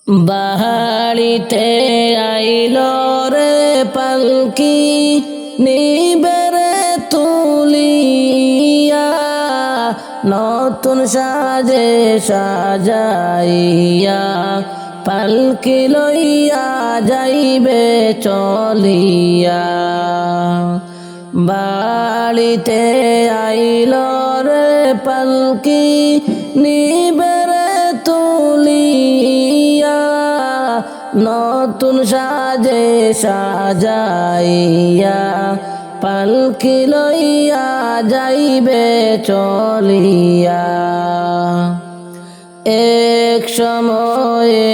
বাড়িতে আইল রে পালকি নিবেরে তুলিয়া, নতুন সাজে সাজাইয়া পালকি লইয়া যাইবে চলিয়া। বাড়িতে আইল রে পালকি নিবেরে তুলিয়া, নতুন সাজে সাজাইয়া পালকি লইয়া যাইবে চলিয়া। এক সময়ে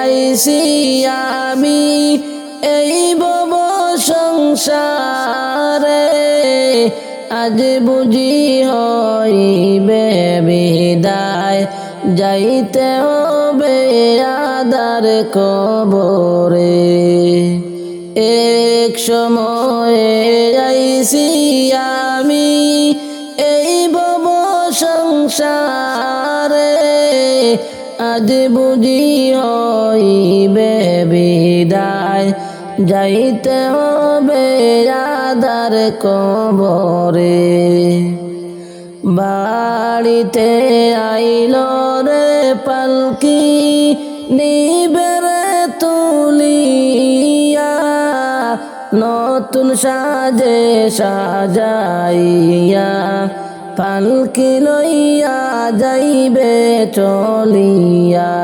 আইছি আমি এই ভব সংসারে, আজ বুঝি হইবে বিদায়, যাইতে হবে আদার কবরে। এক সময়ে আইছি আমি এই ভব সংসারে, আজ বুঝি হইবে বিদায়, যাইতে হবে আদার কবরে। বাড়িতে আইল রে পালকি নিবেরে তুলিয়া, নতুন সাজে সাজাইয়া পালকি লইয়া যাইবে চলিয়া।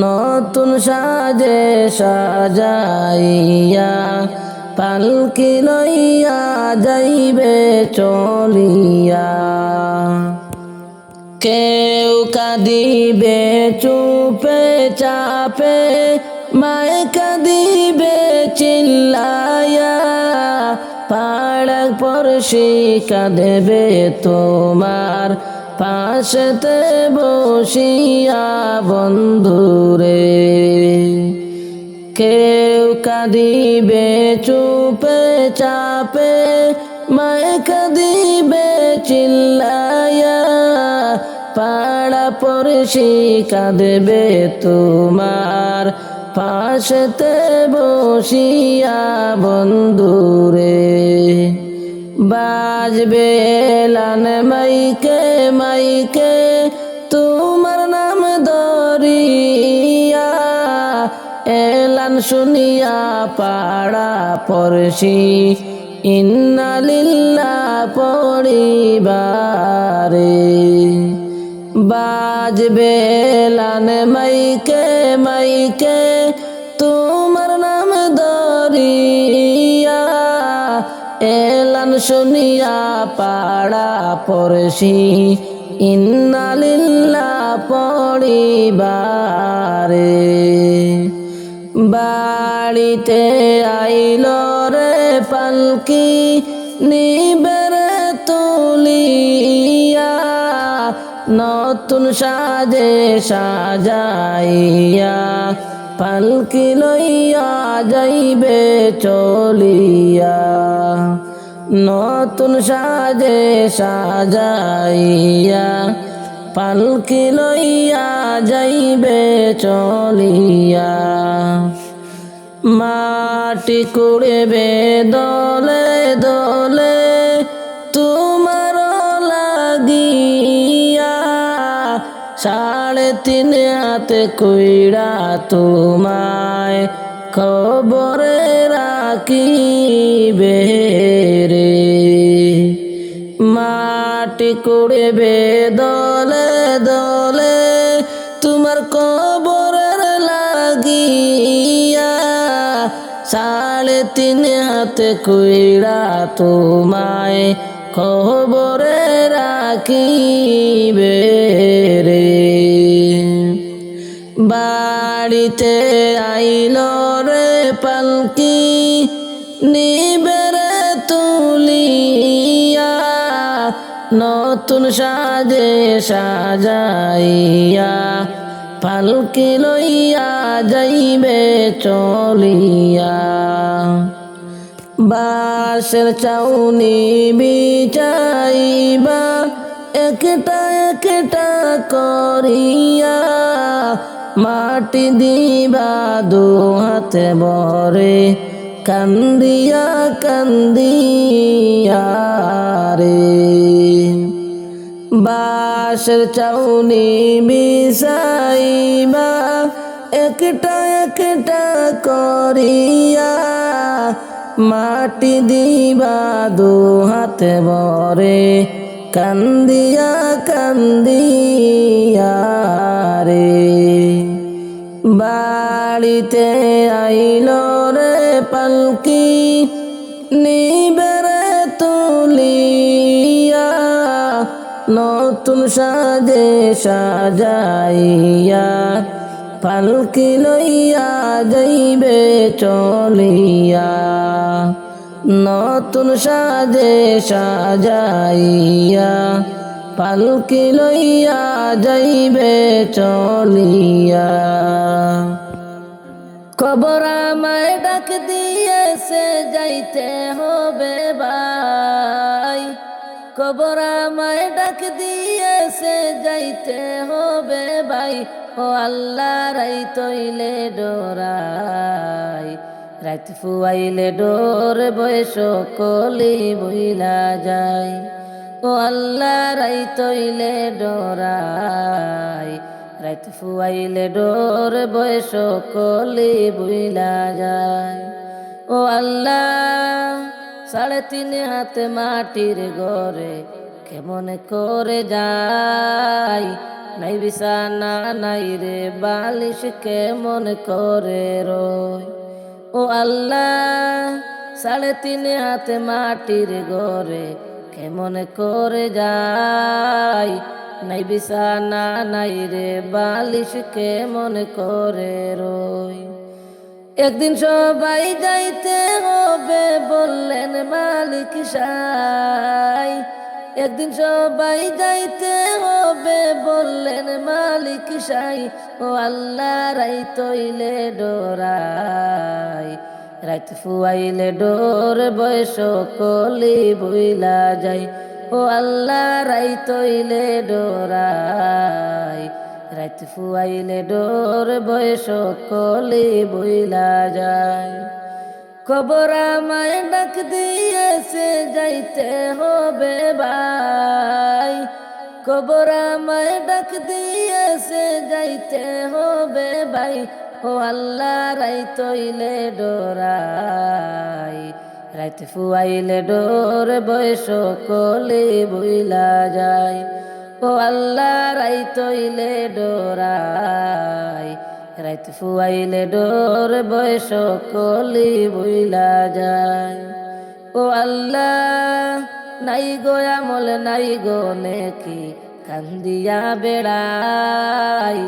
নতুন সাজে সাজাইয়া পালকি লইয়া যাইবে চলিয়া। কেউ কাঁদিবে চুপে চাপে, মায় কাঁদিবে চিল্লায়া, পাড়া পড়শি কাঁদবে তোমার পাশেতে বসিয়া বন্ধুরে। কেউ কাঁদিবে চুপে চাপে, মায় কাঁদিবে চিল্লায়া, পাড়া পড়শি কাঁদবে তোমার পাশেতে বসিয়া বন্ধুরে। বাজবে এলান মাইকে মাইকে তোমার নাম ধরিয়া, এলান শুনিয়া পাড়া পড়শি ইন্না লিল্লাহ পড়িবারে। বাজবে এলান মাইকে মাইকে তোমার নাম ধরিয়া, এলান শুনিয়া পাড়া পড়শি ইন্না লিল্লাহ পড়িবারে। বাড়িতে আইল রে পালকি নিবেরে তুলিয়া, নতুন সাজে সাজাইয়া পালকি লইয়া যাইবে চলিয়া। নতুন সাজে সাজাইয়া পালকি লইয়া যাইবে চলিয়া। মাটি কুড়বে দলে দলে তোমার লাগিয়া, 3.5 হাতে কইরা তোমায় কবরে রাখিবে রে। মাটি কুড়বে দলে দলে তোমার কবরের লাগিয়া, 3.5 হাতে কইরা তোমায় কবরে রাখিবে রে। বাড়িতে আইল রে পালকি নিবেরে তুলিয়া, নতুন সাজে সাজাইয়া পালকি লইয়া যাইবে চলিয়া। বাঁশের চাউনি বিছাইবা একটা একটা করিয়া মাটি দিবা দু হাতে ভরে কান্দিয়া কান্দিয়া রে। বাঁশের চাউনি বিছাইবা একটা একটা করিয়া মাটি দিবা দু হাতে ভরে কান্দিয়া কান্দিয়া রে। বাড়িতে আইল রে পালকি নিবেরে তুলিয়া নতুন সাজে সাজাইয়া পালকি লইয়া যাইবে চলিয়া নতুন সাজে সাজাইয়া পালকি লইয়া যাইবে চলিয়া। কবর আমায় ডাক দিয়েছে যাইতে হবে ভাই, কবর আমায় ডাক দিয়েছে যাইতে হবে ভাই। ও আল্লাহ রাই তৈলে ডোরাই রাত ফুয়াইলে ডোর বয়স কলি বইলা যায়। ও আল্লাহ রাই তৈলে ডোরাই রাত ফুয়াইলে ডোর বয়স কলি বইলা যায়। ও আল্লাহ 3.5 হাত মাটির ঘরে কেমন করে যাই, নাই বিছানা নাই রে বালিশ কেমন করে রই। ও আল্লাহ 3.5 হাত মাটির ঘরে কেমন করে যাই, নাই বিছানা নাই রে বালিশ কেমন করে রই। একদিন সবাই যাইতে হবে বললেন মালিক সাই, একদিন সবাই যাইতে হবে বললেন মালিক সাই। ও আল্লাহ রাই তৈলে ডোরাই রাত ফুয়াইলে ডোর বয়স কলি বইলা যায়। ও আল্লাহ রাই তৈলে ডোরাই রাত ফুয়াইলে ডোর বয়স কলি বইলা যায়। কবর আমায় ডাক দিয়েছে যাইতে হবে ভাই, কবর আমায় ডাক দিয়েছে যাইতে হবে ভাই। ও আল্লাহ রাই তৈলে ডোরাই রাত ফুয়াইলে ডোর বয়স কলি বইলা যায়। ও আল্লাহ রাই তৈলে ডোরাই রাত ফুয়াইলে ডোর বয়স কলি বইলা যায়। ও আল্লাহ নাই গো আমল নাই গো নেকি কান্দিয়া বেড়াই,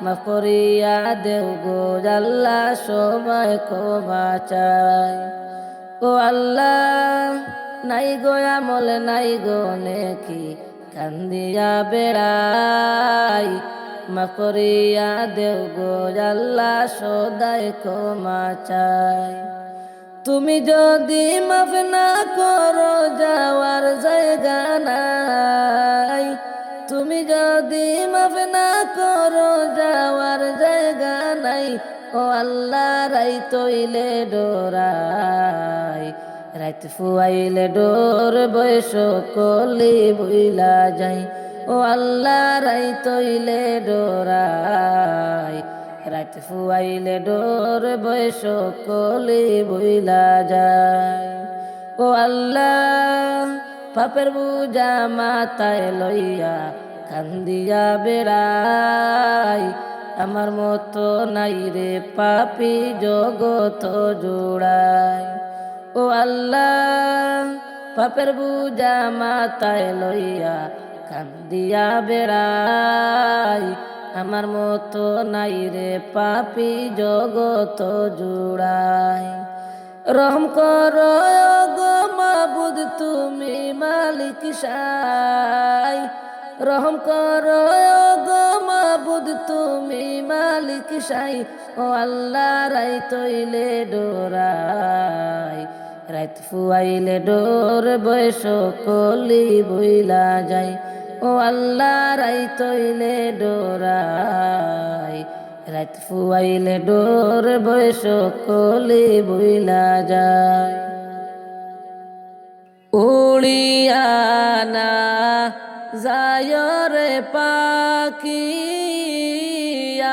মাফ করিয়া দেও গো আল্লাহ সময় ক্ষমা চাই। ও আল্লাহ নাই গো আমল নাই গো নেকি কান্দিয়া বেড়াই, মাফ করিয়া দেও গো আল্লাহ সদাই ক্ষমা চাই। তুমি যদি মাফ না করো যাওয়ার জায়গা নাই, তুমি যদি মাফ না করো যাওয়ার জায়গা নাই। ও আল্লাহ রাই তৈলে ডোরাই রাত ফুয়াইলে ডোর বয়স কলি বইলা যায়। ও আল্লাহ রাই তৈলে ডোরাই রাত ফুয়াইলে ডোর বয়স কলি বইলা যায়। ও আল্লাহ পাপের বুঝা মাথায় লইয়া কান্দিয়া বেড়াই, আমার মতো নাই রে পাপী জগত জোড়াই। ও আল্লাহ পাপের বুঝা মাথায় লইয়া কান্দিয়া বেড়াই, আমার মতো নাই রে পাপী জগত জোড়াই। রহম করো গো মাবুদ তুমি মালিক সাই, রহম করো গো মাবুদ তুমি মালিক সাই। ও আল্লাহ রাই তৈলে ডোরাই রাত ফুয়াইলে ডোর বয়স কলি বইলা যায়। ও আল্লাহ রাই তৈলে ডোরাই রাত ফুয়াইলে ডোর বয়স কলি বইলা যায় উড়িয়ানা যায় রে পাখি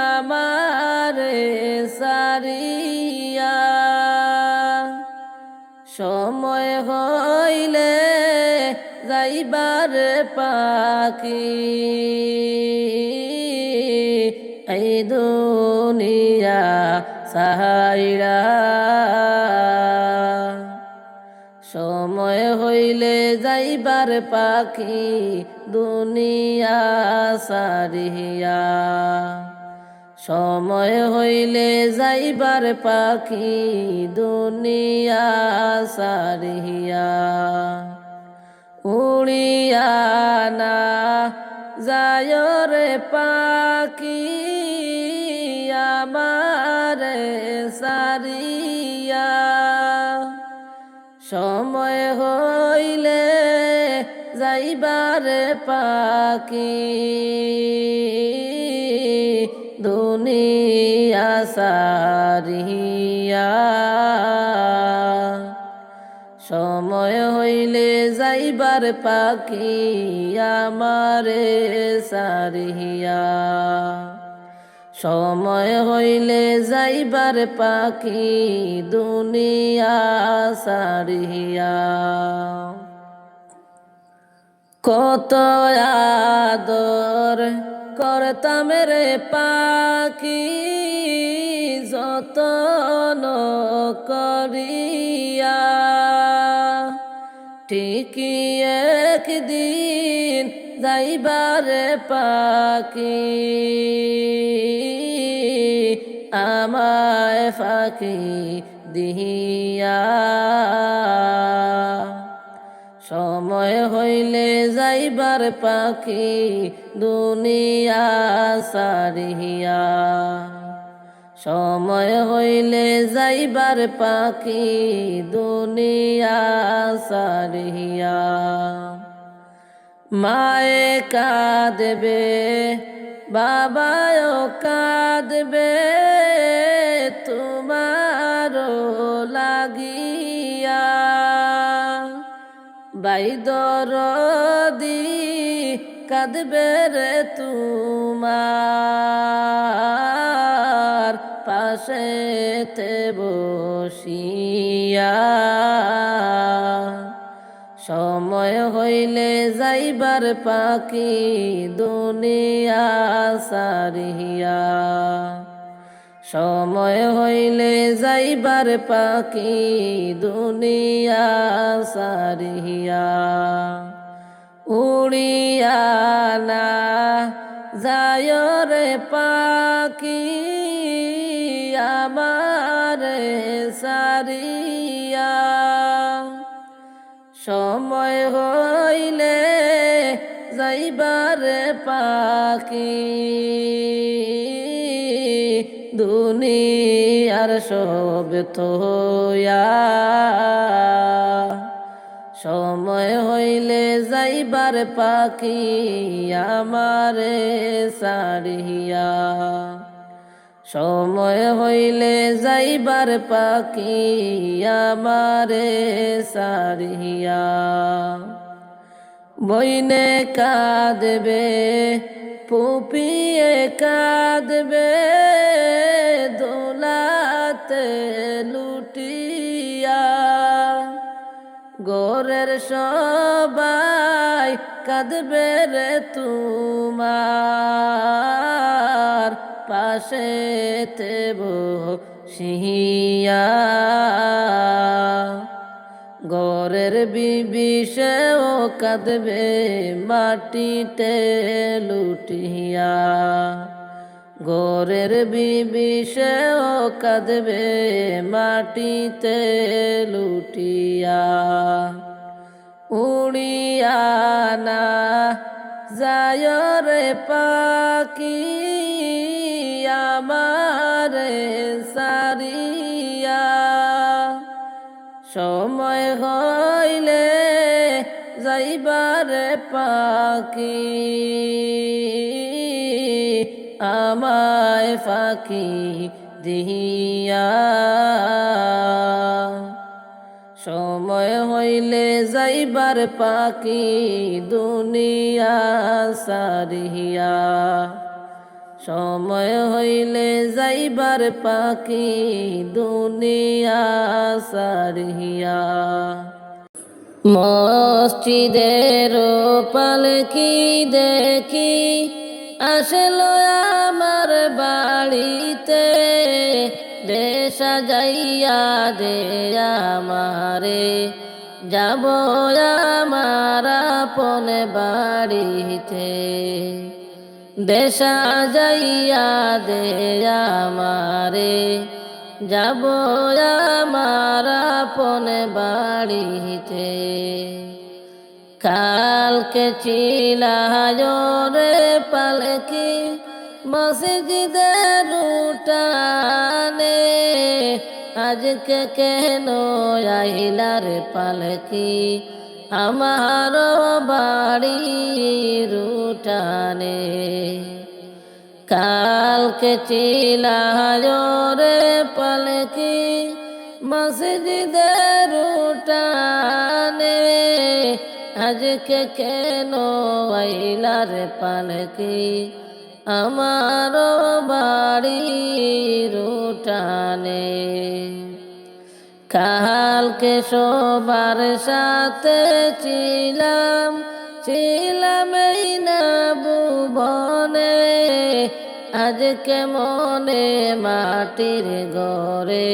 আমারে সারিয়া সময় হইলে যাইবার পাখি এই দুনিয়া সাহাইরা সময় হইলে যাইবার পাখি দুনিয়া সারিয়া সময় হইলে যাইবার পাখি দুনিয়া সারিয়া উড়িয়া না যায় রে পাখি আমারে সারিয়া সময় হইলে যাইবার পাখি দুনিয়া সারিয়া সময় হইলে যাইবার পাখি আমারে সারিয়া সময় হইলে যাইবার পাখি দুনিয়া সারিয়া কত আদর করতাম রে পাখি যতন করিয়া ঠিকই একদিন যাইবার পাখি আমায় ফাঁকি দিহিয়া সময় হইলে যাইবার পাখি দুনিয়া সারিয়া সময় হইলে যাইবার পাখি দুনিয়া সারিয়া মায়ে কাঁদবে বাবাও কাঁদবে তোমারও লাগিয়া বাইদরদি কাঁদবে রে তোমার পাশেতে বসিয়া সময় হইলে যাইবার পাখি দুনিয়া সারিয়া সময় হইলে যাইবার পাখি দুনিয়া সারিয়া উড়িয়া না যায় রে পাখি আমারে সারিয়া সময় হইলে যাইবার পাখি দুনিয়ার সব থয়া সময় হইলে যাইবার পাখি আমারে সারিয়া সময় হইলে যাইবার পাখি আমারে সারিয়া বইনে কাঁদবে পুপিয়ে কাঁদবে দোলাতে লুটিয়া গোরের সবাই কাঁদবে রে তোমার পাশেতে বসিয়া গোরের বিবি সেও কাঁদবে মাটিতে লুটিয়া গোরের বিবি সেও কাঁদবে মাটিতে লুটিয়া উড়িয়া না যায় রে পাখি আমারে সারিয়া সময় হইলে যাইবার পাখি আমায় ফাঁকি দিয়া। সময় হইলে যাইবার পাখি দুনিয়া সারিয়া। সময় হইলে যাইবার পাখি দুনিয়া সারিয়া। মসজিদের পালকি দেখি আসলো আমার বাড়িতে, দেশ সাজাইয়া দে আমারে, যাব আমার আপন বাড়িতে। দেশ সাজাইয়া দে আমারে, যাব আমার আপন বাড়িতে। কালকে চিলায় পালকি মসজিদের উঠানে, আজকে কেন আইলার পালকি আমার বাড়ির উঠানে। কালকে চিলায় পালকি মসজিদের উঠানে, আজকে কেন আইলার পালকি আমার বাড়ির উঠানে। কালকে সবার সাথে ছিলাম এই না ভুবনে, আজকে মনে মাটির ঘরে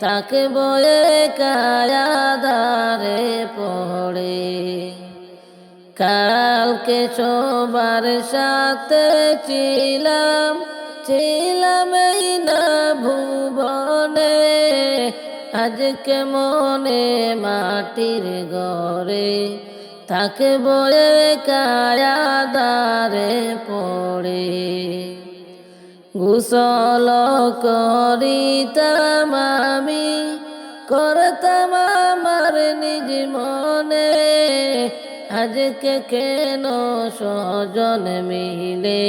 তাকে বয়ে কায়াদারে পড়ে। কালকে সবার সাথে ছিলাম এই না ভুবনে, আজকে মনে মাটির ঘরে তাকে বয়ে কায়াদারে পড়ে। গোসল করিতাম আমি, করতাম আমার নিজ মনে, আজকে কেন স্বজন মিলে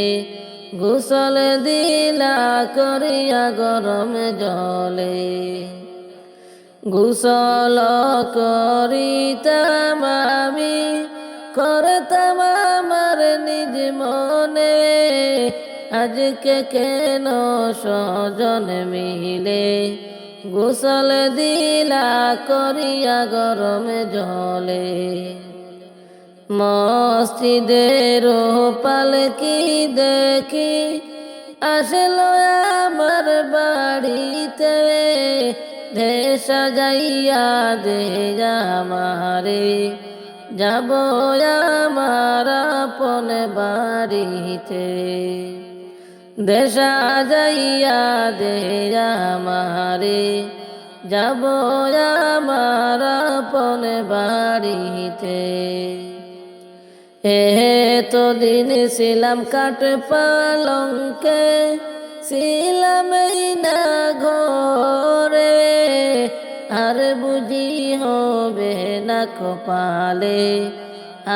গোসল দিলা করিয়া গরম জলে। গোসল করিতাম আমি, করতাম আমার নিজ মনে, আজকে কেন স্বজন মিলে গোসল দিলা করিয়া গরম জলে। মসজিদের পালকি দেখি আসলো আমার বাড়িতে, দেশ সাজাইয়া দে আমারে, যাব আমার আপন বাড়িতে। দেশ সাজাইয়া দে আমারে, যাব আমার আপন বাড়িতে। তো দিন ছিলাম কাঠ পালঙ্কে, ছিলাম এই না ঘরে, আর বুঝি হবে না কপালে,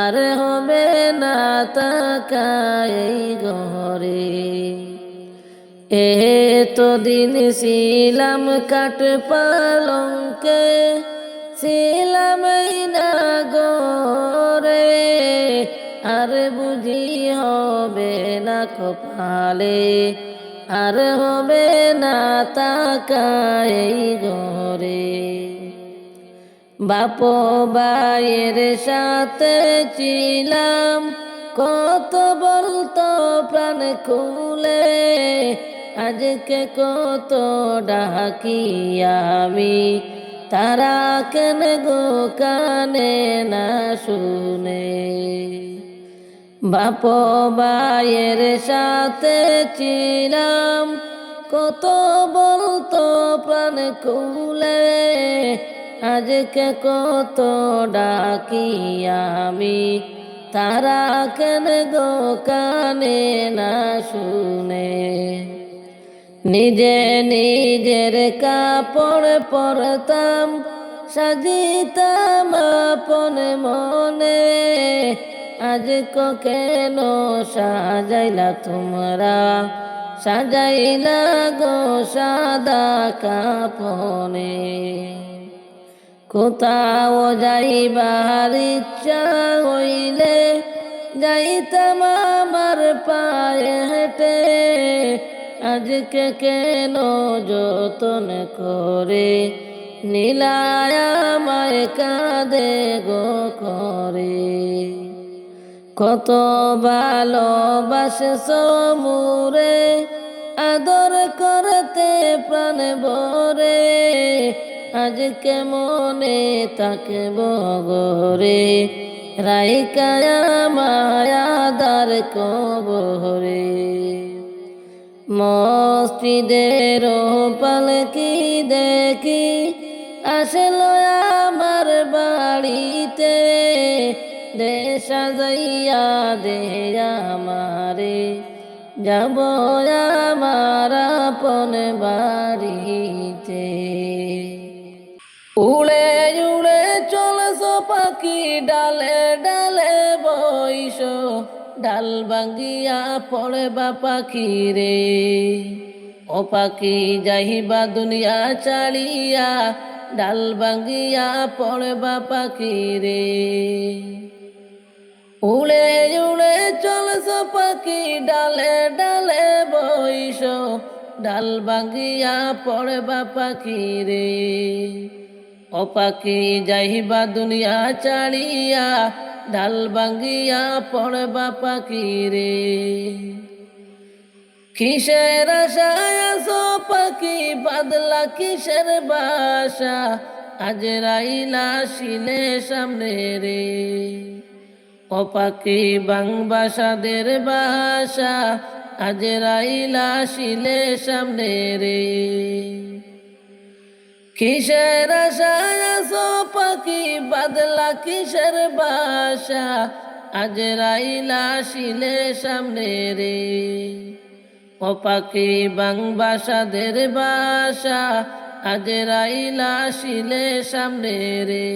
আর হবে না তাকাই ঘরে। তো দিন ছিলাম কাঠ পালঙ্কে, ছিলাম এই না ঘরে, আর বুঝি হবে না কপালে, আর হবে না তাকাই ঘরে। বাপ ভাইয়ের সাথে ছিলাম কত বলতো প্রাণ খুলে, আজকে কত ডাকি আমি, তারা কেন গো কানে না শুনে। বাপ ভাইয়ের সাথে ছিলাম কত বলতো প্রাণ খুলে, আজকে কত ডাকি আমি, তারা কেন গো কানে না শুনে। নিজে নিজের কাপড় পরতাম, সাজিতাম আপন মনে, আজকে কেন সাজাইলা তোমরা সাজাইলা গো সাদা কাপনে। কোথাও যাইবার ইচ্ছা হইলে যাইতাম আমার পায়ে হেঁটে, আজকে কেন যতন করে নীলায় আমায় কাঁদে গো করে। কত ভালোবাসছো মোরে, আদর করতে প্রাণ ভরে, আজকে মনে থাকব গোরে রাইকা মায়াদার কবরে। মসজিদের পালকি দেখি আসলো আমার বাড়িতে, দে সাজাইয়া দে আমারে যাব আমার আপন বাড়িতে। উড়ে উড়ে চলছ পাখি ডালে ডালে বইস, ডাল ভাঙ্গিয়া পড়বা পাখি রে। ও পাখি যাইবা দুনিয়া ছাড়িয়া, ডাল ভাঙ্গিয়া পড়বা পাখি রে। উড়ে উড়ে চলছ পাখি ডালে ডালে বইস, ডাল ভাঙ্গিয়া পড়বা পাখি রে। ও পাখি যাইবা দুনিয়া ছাড়িয়া, ডাল ভাঙ্গিয়া পড়বা পাখি রে। কিসের আশায় আছো পাখি বাদলা কিসের বাসা, আজ রাইলা শিলে সামনে রে। ও পাখি বাংবাসাদের বাসা, আজ রাইলা শিলে সামনে রে। কিসের আশায় আছো পাখি বাদলা কিসের বাসা, আজ রাইলা শিলে সামনে রে। ও পাখি বাংবাসাদের বাসা, আজ রাইলা শিলে সামনে রে।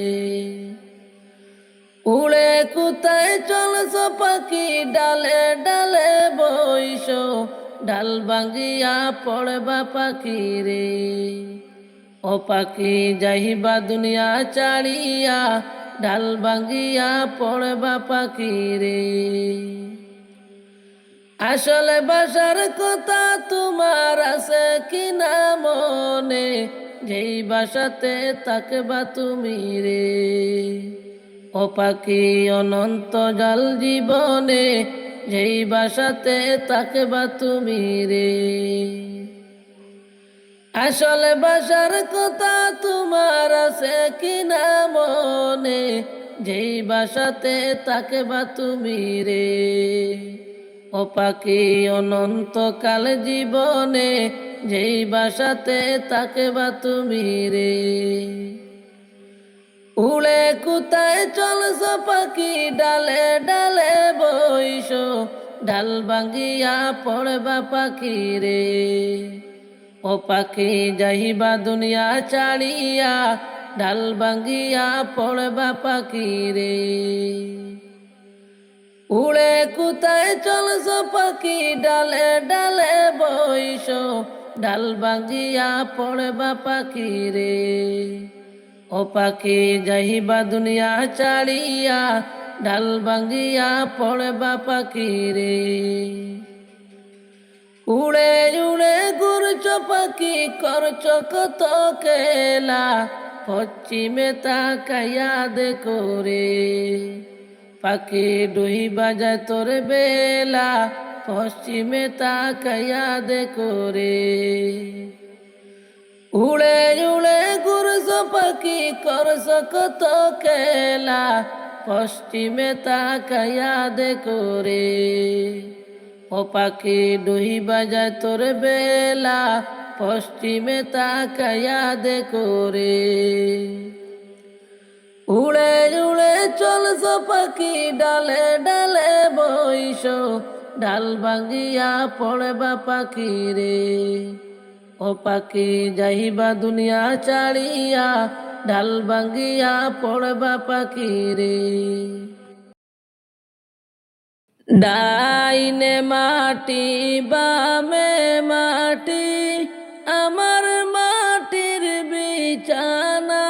উড়ে কোথায় চলছ পাখি ডালে ডালে বইস, ডাল ভাঙ্গিয়া পড়বা পাখি রে। ও পাখি যাইবা দুনিয়া ছাড়িয়া, ডাল ভাঙ্গিয়া পড়বা পাখি রে। আসলে বাসার কথা তোমার আছে কিনা মনে, যেই বাসাতে থাকবা তুমি রে। ও পাখি অনন্ত জল জীবনে, যেই বাসাতে থাকবা তুমি রে। আসলে বাসার কথা তোমার আছে কিনা মনে, যেই বাসাতে থাকবা তুমি রে। ও পাখি অনন্তকাল জীবনে, যেই বাসাতে থাকবা তুমি রে। উড়ে কোথায় চলছ পাখি ডালে ডালে বইস, ডাল ভাঙ্গিয়া পড়বা পাখি রে। ও পাখি যাইবা দুনিয়া ছাড়িয়া, ডাল ভাঙ্গিয়া পড়বা পাখি রে। উড়ে কোথায় চলছ পাখি ডালে ডালে বইস, ডাল ভাঙ্গিয়া পড়বা পাখি রে। ও পাখি যাইবা দুনিয়া ছাড়িয়া, ডাল ভাঙ্গিয়া পড়বা পাখি রে। উড়ে উড়ে ঘুরছ পাখি করছ কত খেলা, পশ্চিমে তাকাইয়া দেখো রে। পাখি ডুইবা যায় তোর বেলা, পশ্চিমে তাকাইয়া দেখো রে। উড়ে উড়ে ঘুরছ পাখি করছ কত খেলা, পশ্চিমে তাকাইয়া দেখো রে। ও পাখি ডুইবা যায় তোর বেলা, পশ্চিমে তাকাইয়া দেখো রে। উড়ে উড়ে চলছ পাখি ডালে ডালে বইস, ডাল ভাঙ্গিয়া পড়বা পাখি রে। ও পাখি যাইবা দুনিয়া ছাড়িয়া, ডাল ভাঙ্গিয়া পড়বা পাখি রে। ডাইনে মাটি বামে মাটি আমার মাটির বিছানা,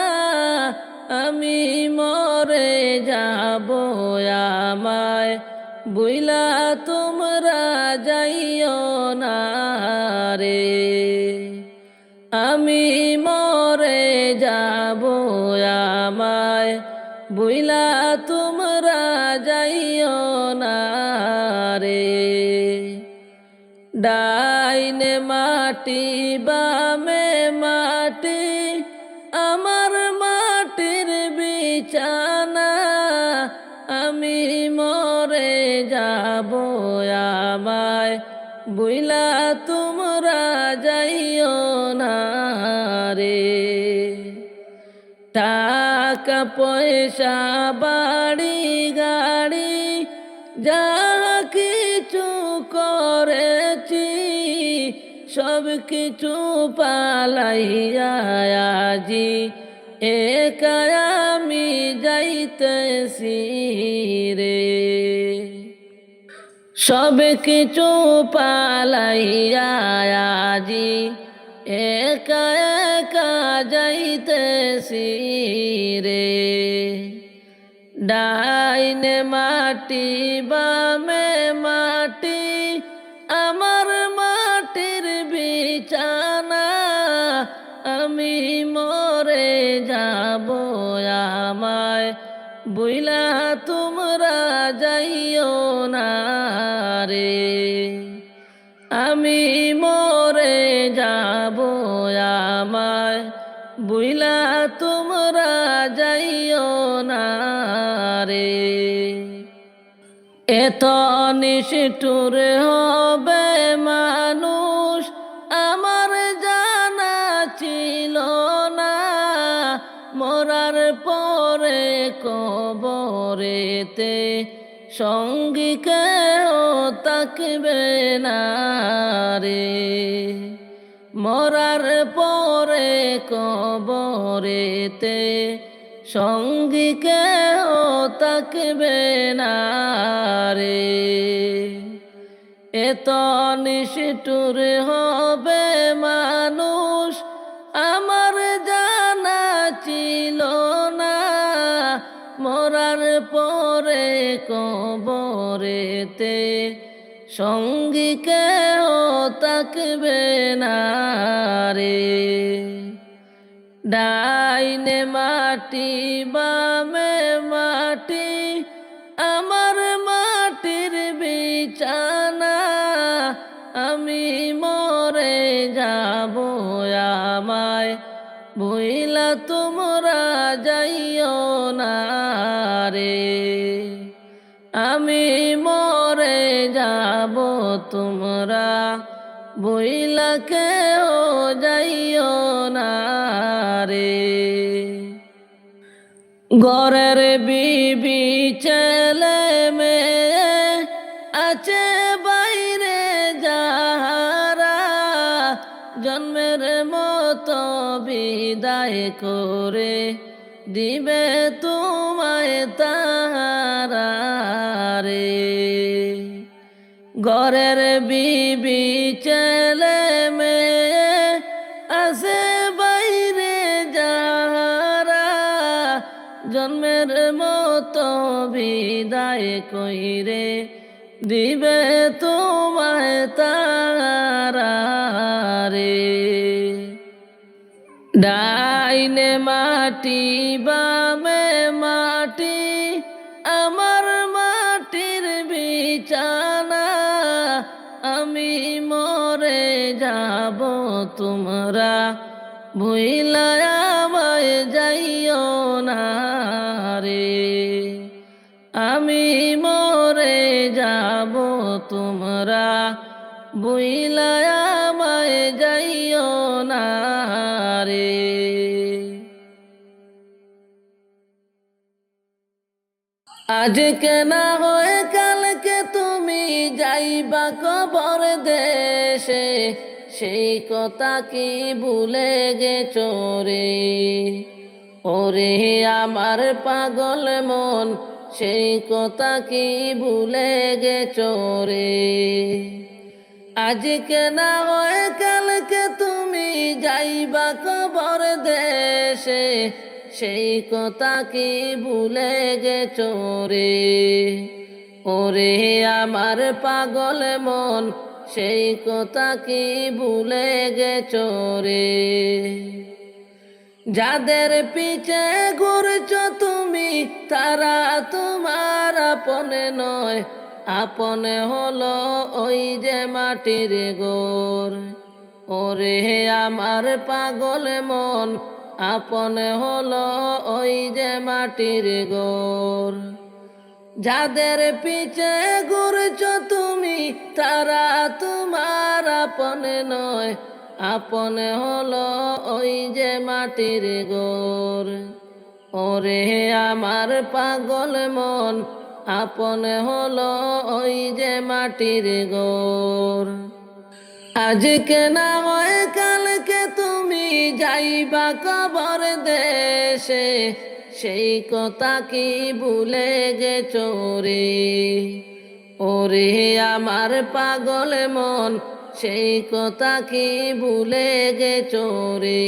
আমি মরে যাব আমায় বুইলা তোমরা যাইও না রে। আমি মরে যাব আমায় বুইলা তোমরা যাইও না রে। ডাইনে মাটি বামে মাটি আমার মাটির বিছানা, আমি মরে যাব আমায় বুইলা তোমরা যাইও না রে। টাকা পয়সা বাড়ি গাড়ি যা কিছু করেছি সব কিছু পালাইয়া আজি একা আমি যাইতেছি রে। সব কিছু পালাইয়া আজি একা একা যাইতেছি রে। ডাইনে মাটি বামে মাটি আমার মাটির বিছানা, আমি মরে যাব আমায় বুইলা তোমরা যাইও না রে। আমি মরে যাব আমায় বুইলা তোমরা যাইও না রে। এত নিষ্ঠুর হবে মানুষ আমার জানা ছিল না, মরার পরে কবরেতে সঙ্গী কেউ থাকবে না রে। মরার পরে কবরেতে সঙ্গী কেউ থাকবে না রে। এত নিষ্ঠুর হবে মানুষ আমার জানা ছিল না, মরার পরে কবরেতে সঙ্গী কেউ থাকবে না রে। ডাইনে মাটি বামে মাটি আমার মাটির বিছানা, আমি মরে যাব আমায় বুইলা তোমরা যাইও না রে। আমি মরে যাব তোমরা বুইলা কেউ যাইও না রে। ঘরের বিবি ছেলে মেয়ে আছে বাইরে যাহারা, জন্মের মতো বিদায় করে দিবে তোমায় তাহারা রে। ঘরের বিবি ছেলে মেয়ে আছে বাইরে যাহারা, জন্মের মতো বিদায় কইরে দিবে তোমায় তারা রে। ডাইনে মাটি বামে মাটি আমার মাটির বিছানা, আমি মরে যাব তোমরা ভুইলা আমায় যাইও না রে। আমি মরে যাব তোমরা ভুইলা আমায় যাইও না রে। আজকে না হয় কালকে তুমি যাইবা কবর দেশে, সেই কথা কি ভুলে গেছো রে। ওরে আমার পাগল মন সেই কথা কি ভুলে গেছো রে? আজকে না হয় কালকে তুমি যাইবা কবর দেশে, সেই কথা কি ভুলে গেছো রে? ওরে আমার পাগল মন, সেই কথা কি ভুলে গেছো রে? যাদের পিছে ঘুরছো তুমি তারা তোমার আপনে নয়, আপনে হলো ওই যে মাটির ঘর। ওরে আমার পাগল মন, আপনে হলো ওই যে মাটির ঘর। যাদের পিছে ঘুরছো তুমি তারা তোমার আপনে নয়, আপনে হলো ওই যে মাটির ঘর। ওরে আমার পাগল মন, আপনে হলো ওই যে মাটির ঘর। আজকে না হয় কালকে তুমি যাইবা কবর দেশে, সেই কথা কি ভুলে গেছো রে? ওরে আমার পাগল মন, সেই কথা কি ভুলে গেছো রে?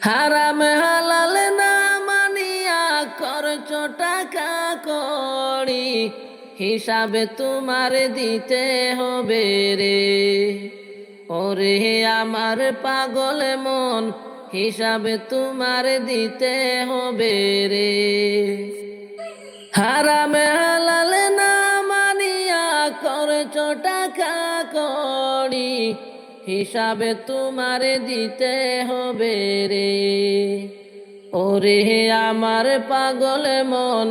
হারাম হালাল না মানিয়া করছো টাকা কড়ি, হিসাবে তোমার দিতে হবে রে। ওরে আমার পাগল মন, হিসাবে তোমার দিতে হবে রে। হারাম হালাল না মানিয়া করছো টাকা কড়ি, হিসাবে তোমার দিতে হবে রে। ওরে আমার পাগল মন,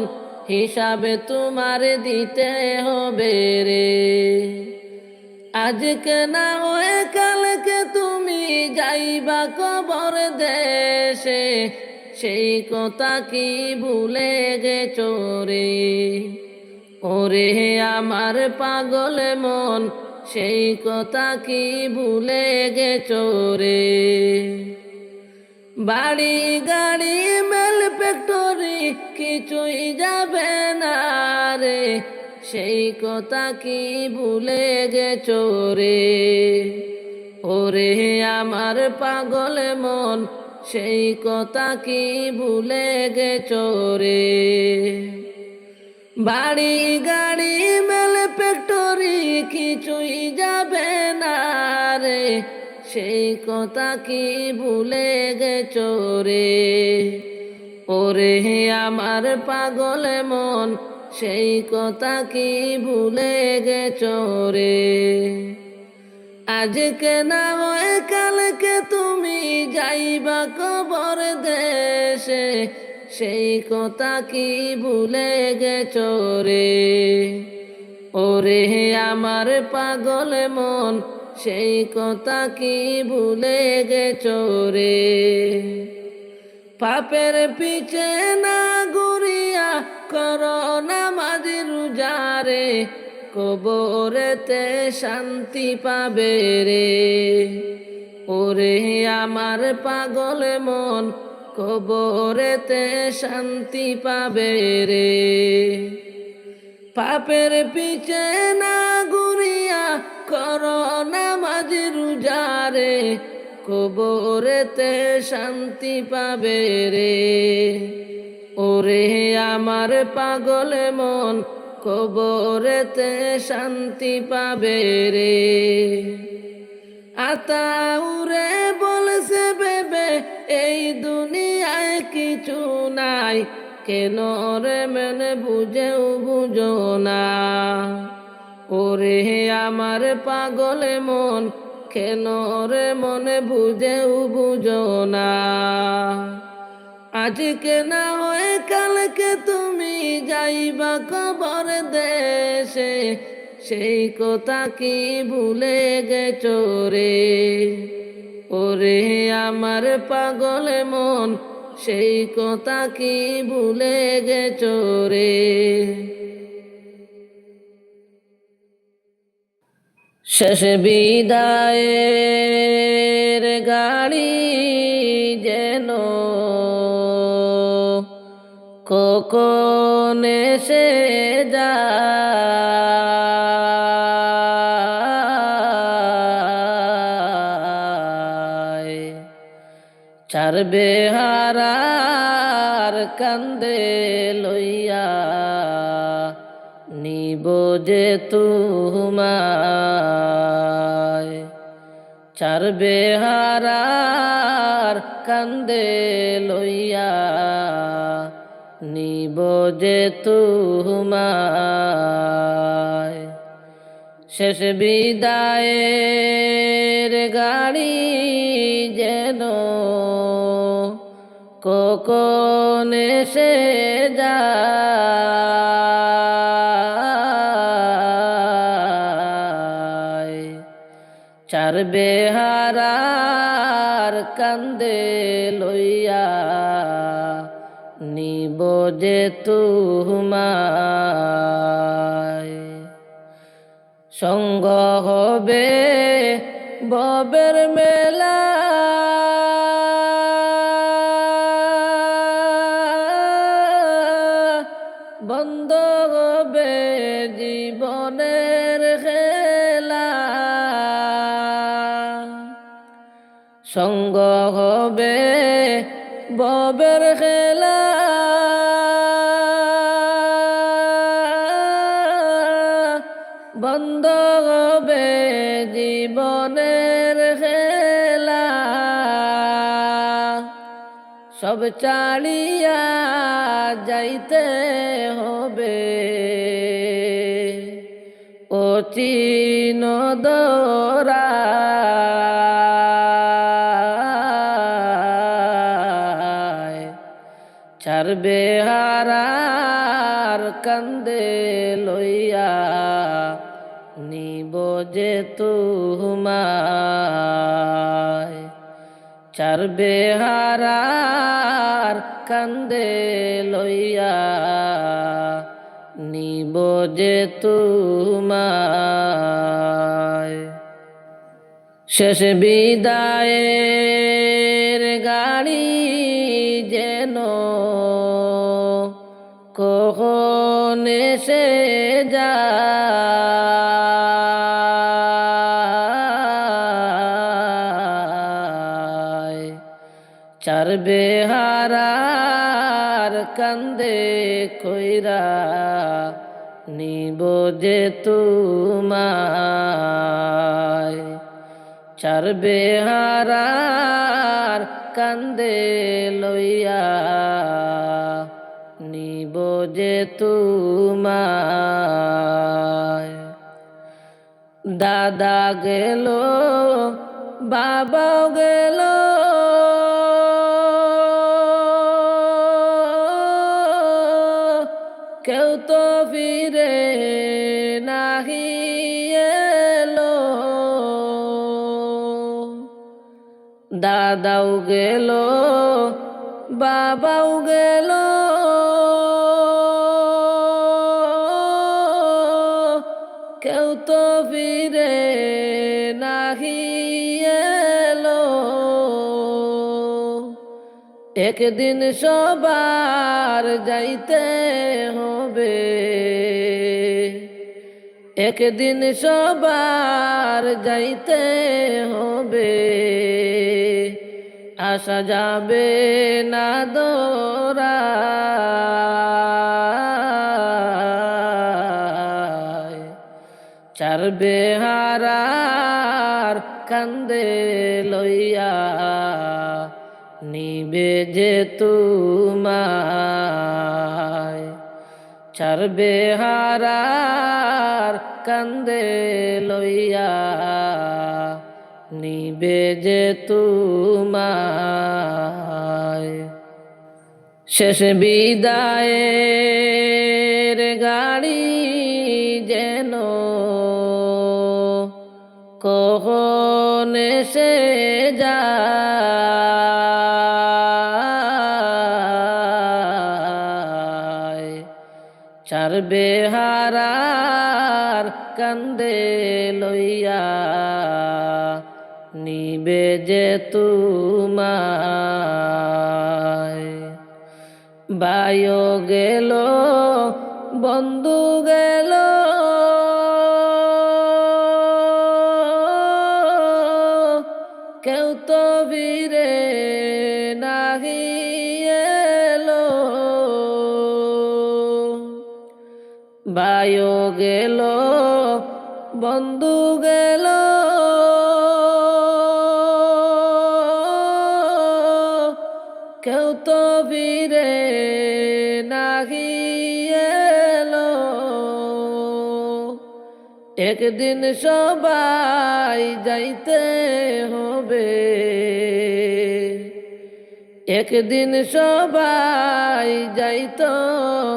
হিসাবে তোমার দিতে হবে রে। আজকে না হয় কালকে তুমি যাইবা কবর দেশে, সেই কথা কি ভুলে গেছো রে? ওরে আমার পাগল মন, সেই কথা কি ভুলে গেছো রে? বাড়ি গাড়ি মেল ফ্যাক্টরি কিছুই যাবে না রে, সেই কথা কি ভুলে গেছো রে? ওরে আমার পাগল মন, সেই কথা কি ভুলে গেছো রে? বাড়ি গাড়ি মেল ফ্যাক্টরি কিছুই যাবে না রে, সেই কথা কি ভুলে গেছো রে? ওরে আমার পাগল মন, সেই কথা কি ভুলে গেছো রে? আজকে না হয় কালকে তুমি যাইবা কবর দেশে, সেই কথা কি ভুলে গেছো রে? ওরে আমার পাগল মন, সেই কথা কি ভুলে গেছো রে? পাপের পিছে না ঘুরিয়া করো নামাজ রোজারে, কবরেতে শান্তি পাবে রে। ওরে আমার পাগল মন, কবরেতে শান্তি পাবে রে। পাপের পিছে না ঘুরিয়া করো নামাজ রোজারে, কবরেতে শান্তি পাবে রে। ওরে আমার পাগল মন, কবরেতে শান্তি পাবে রে। আতাউরে বলছে বেবে এই দুনিয়ায় কিছু নাই, কেন রে মনে বুঝেও বুঝো না? ওরে আমার পাগল মন, কেন রে মনে বুঝেও বুঝো না? আজকে না হয় কালকে তুমি যাইবা কবর দেশে, সেই কথা কি ভুলে গেছো রে? ওরে আমার পাগল মন, সেই কথা কি ভুলে গেছো রে? শেষ বিদায়ের গাড়ি যেন কখন এসে যায় চার বেহারার কান্দে লইয়া নিব যে তোমায় চার বেহারার কান্দে লইয়া নিব যে তোমায় শেষ বিদায়ের গাড়ি যেন কখন এসে যায় চার বেহারার কান্দে লইয়া নিব যে তোমায় সঙ্গ হবে ববের মেলা বন্ধ হবে জীবনের খেলা সঙ্গ হবে ববের খেলা বন্ধ হবে জীবনের খেলা সব ছাড়িয়া যাইতে হবে অচিন দরা চার বেহারার কান্দে লইয়া নিব যে তোমায় চার বেহারার কান্দে লইয়া নিব যে তোমায় শেষ বিদায়ের গাড়ি যেন কখন এসে যায় চার বেহারার কান্দে কইরা নিব যে তোমায় চার বেহারার কান্দে লইয়া নিব যে তোমায় দাদা গেল বাবাও গেল কেউ তো ফিরে নাহি এলো দাদাও গেল বাবাও গেল কেউ তো ফিরে নাহি এলো একদিন সবার যাইতে হবে একদিন সবার যাইতে হবে আসা যাবে না দৌড়ায় চার বেহারার কান্দে লইয়া নিবে যে তোমায় চার বেহারার কান্দে লইয়া নিবে যে তোমায় শেষ বিদায়ের গাড়ি যেন কখন এসে যায় চার বেহারার কান্দে লইয়া নিবে যে তোমায় ভাইও গেল বন্ধু গেল, কেউ তো ফিরে নাহি এলো। ভাইও গেল বন্ধু গেল, কেউ তো ফিরে নাহি এলো। একদিন সবাই যাইতে হবে, একদিন সবাই যাইতে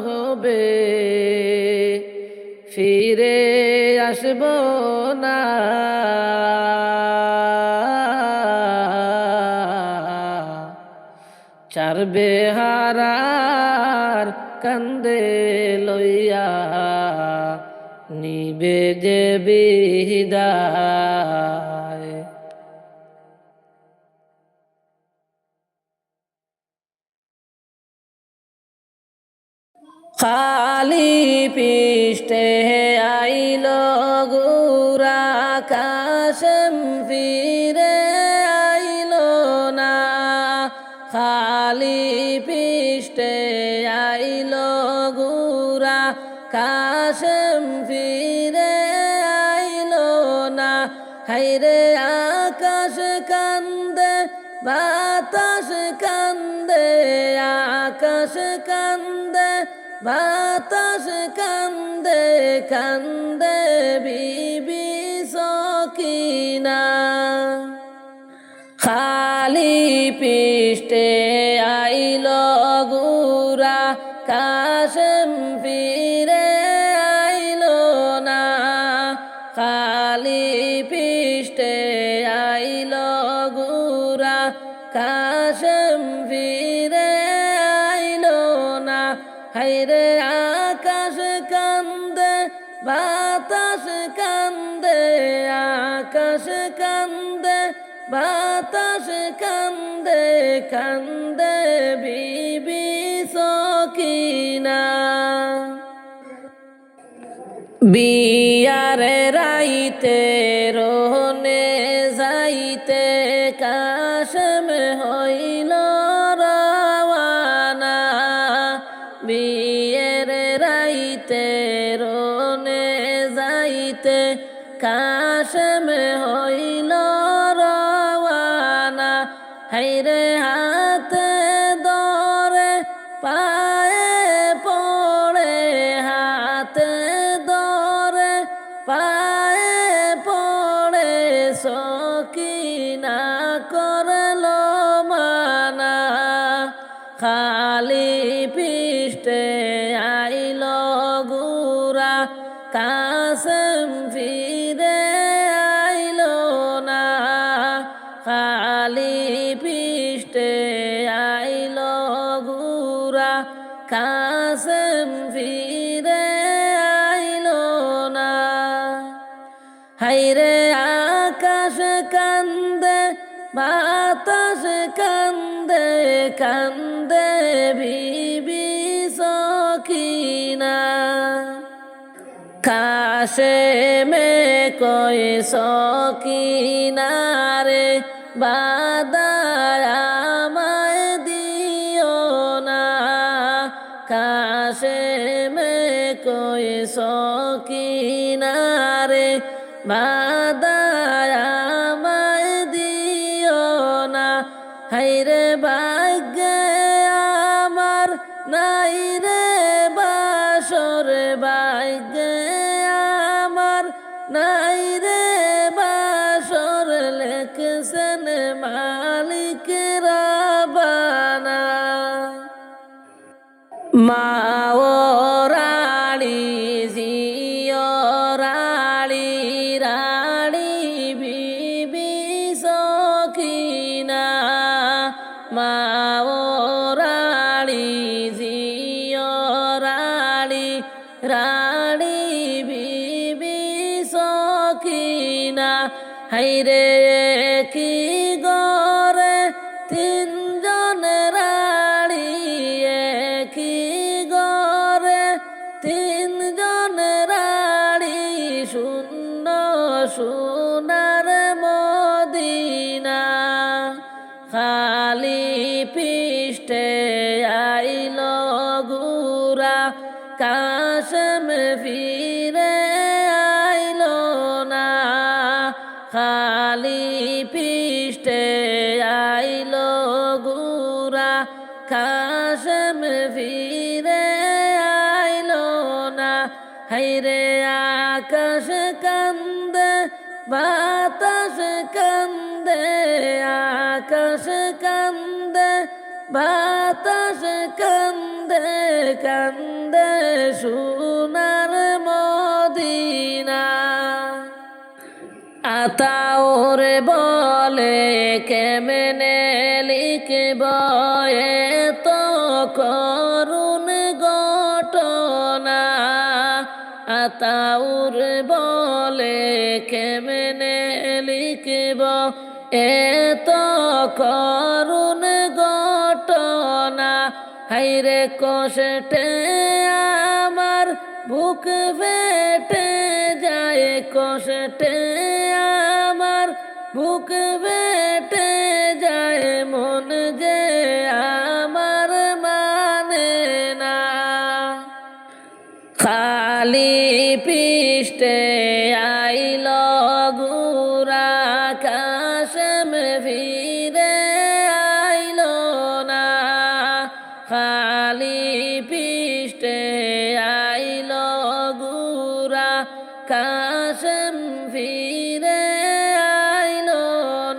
হবে, ফিরে আসব না। চার বেহারার কান্দে লইয়া নিবে যে বিদায়। খালি পৃষ্ঠে আইল গুরা কাশেম, ফিরে আইল না। খালি পৃষ্ঠে আইল গুরা কাশেম, ফিরে আইল না। হাইরে আকাশ কান্দে বাতাস কান্দে, আকাশ কান্দে বাতাস কান্দে, কান্দে বিবি সকিনা। খালি পৃষ্ঠে আইল গুরা কাশেম, ফিরে আইল না। খালি পৃষ্ঠে আইল গুরা কাশেম, ফিরে আইল না। হাইরে আকাশ কান্দে বাতাস কান্দে, আকাশ কান্দে বাতাস কান্দে, কান্দে বিবি সকিনা। বিয়ারে রাইতে রোনে যাইতে কাশেম হইল রওয়ানা। বিয়ের রাইতে রোনে যাইতে কাশেম হইল রওয়ানা। হাইরে হাতে ধরে পায়ে পড়ে, হাতে ধরে পায়ে পড়ে, সকিনা করল মানা। খালি পৃষ্ঠে আইল গুরা কাশেম, ফিরে আইল না। খালি পৃষ্ঠে আইল গুরা কাশেম, ফিরে আইল না। হাইরে আকাশ কান্দে বাতাস কান্দে, কান্দে বিবি সকিনা। কাশেমে কই সকিনা রে, বাদায় আমায় দিও না। কাশেমে কই সকিনা রে, বাদায় আমায় দিও না। হাইরে ভাগ্যে আমার নাই রে বাসর, ভাগ্যে আমার নাই রে বাসর, লেখছেন মালিক রাবানা। মা ও রাড়ি জিও রাড়ি, রাড়ি বিবি সকিনা। মা ও রাড়ি জিও রাড়ি, রাড়ি বিবি সকিনা। হাইরে কি গরে তিনজন রাড়ি, পৃষ্ঠে আইল গুরা কাশম ফিরে আইল না খালি পৃষ্ঠে আইল গুরা কাশম ফিরে আইল না হাইরে আকাশ কান্দে বাতাস কান্দে আকাশ কান্দে বাতাস কান্দে কান্দে সোনার মদিনা আতাওর বলে কেমনে লিখব এত করুণ ঘটনা আতাউর বলে কেমনে লিখব এত করুণ ঘটনা হাইরে কষ্টে আমার বুক ফেটে যায় কষ্টে আমার বুক ফেটে যায় মন যে আমার মানে না খালি পৃষ্ঠে আইল গুরা কাশম ফিরে আইল না খালি পৃষ্ঠে আইল গুরা কাশম ফিরে আইল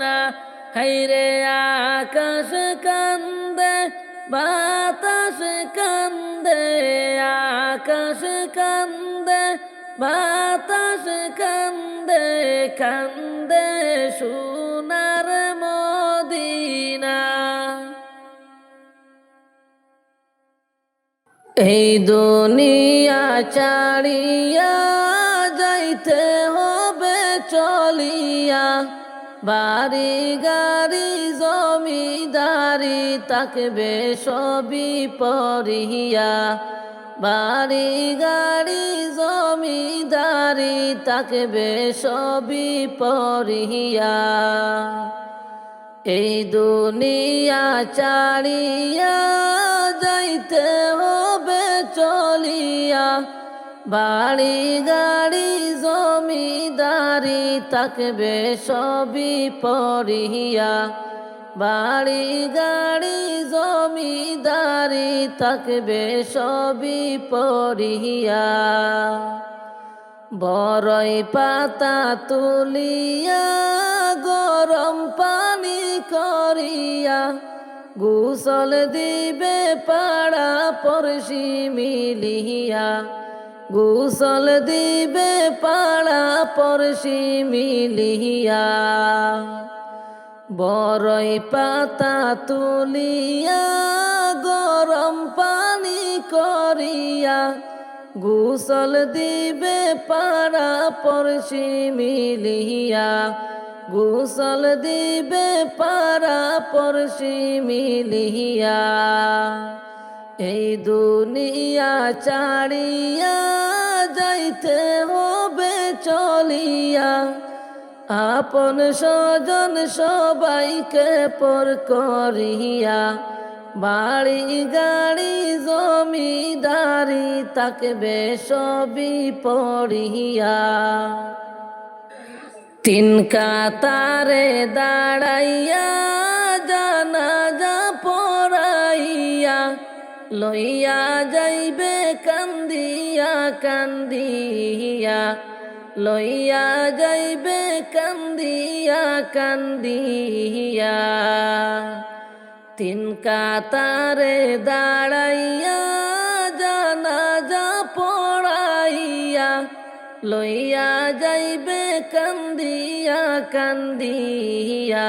না হাইরে আকাশ কান্দে বাতাস কান্দে আকাশ কান্দে বাতাস কান্দে কান্দে সোনার মদিনা এই দুনিয়া ছাড়িয়া যাইতে হবে চলিয়া বাড়ি গাড়ি জমিদারি থাকবে সবই পরিয়া বাড়ি গাড়ি জমিদারি থাকবে সবই পরিয়া এই দুনিয়া ছাড়িয়া যাইতে হবে চলিয়া বাড়ি গাড়ি জমিদারি থাকবে সবই পরিয়া বাড়ি গাড়ি জমিদারি থাকবে সবই পরিয়া বড়ই পাতা তুলিয়া গরম পানি করিয়া গোসল দিবে পাড়া পড়শি মিলিয়া গোসল দিবে পাড়া পড়শি মিলিয়া বড়ই পাতা তুলিয়া গরম পানি করিয়া গোসল দিবে পাড়া পড়শি মিলিয়া গোসল দিবে পাড়া পড়শি মিলিয়া এই দুনিয়া ছাড়িয়া যাইতে হবে চলিয়া আপন স্বজন সবাইকে পর করিয়া বাড়ি গাড়ি জমিদারি থাকবে সবই পড়িয়া তিন কাতারে দাঁড়াইয়া জানাজা পড়াইয়া লইয়া যাইবে কান্দিয়া কান্দিয়া লইয়া যাইবে কান্দিয়া কান্দিয়া তিন কাতারে দাঁড়াইয়া জানাজা পড়াইয়া লইয়া যাইবে কান্দিয়া কান্দিয়া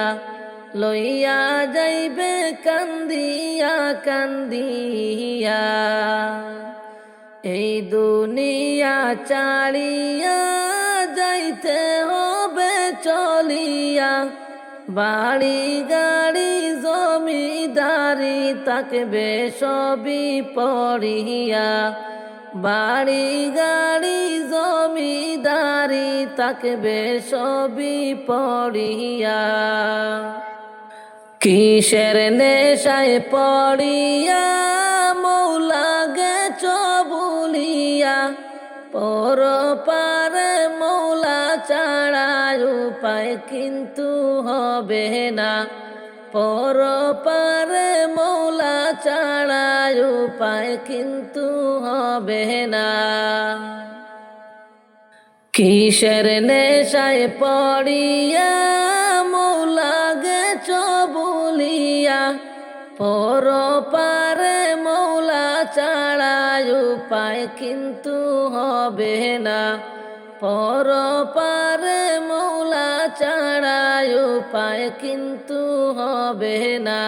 লইয়া যাইবে কান্দিয়া কান্দিয়া এই দুনিয়া ছাড়িয়া যাইতে হবে চলিয়া বাড়ি গাড়ি জমিদারি থাকবে সবই পড়িয়া বাড়ি গাড়ি জমিদারি থাকবে সবই পড়িয়া কিসের নেশায় পড়িয়া মৌলা গেছ বলিয়া, পর পারে মৌলা ছাড়া উপায় কিন্তু হবে না, পর পারে মৌলা ছাড়া উপায় কিন্তু হবে না। কিসের নেশায় পড়িয়া মৌলা গেছ বলিয়া, পর পারে মৌলা ছাড়া উপায় কিন্তু হবে না, পর পারে মৌলা ছাড়া উপায় কিন্তু হবে না।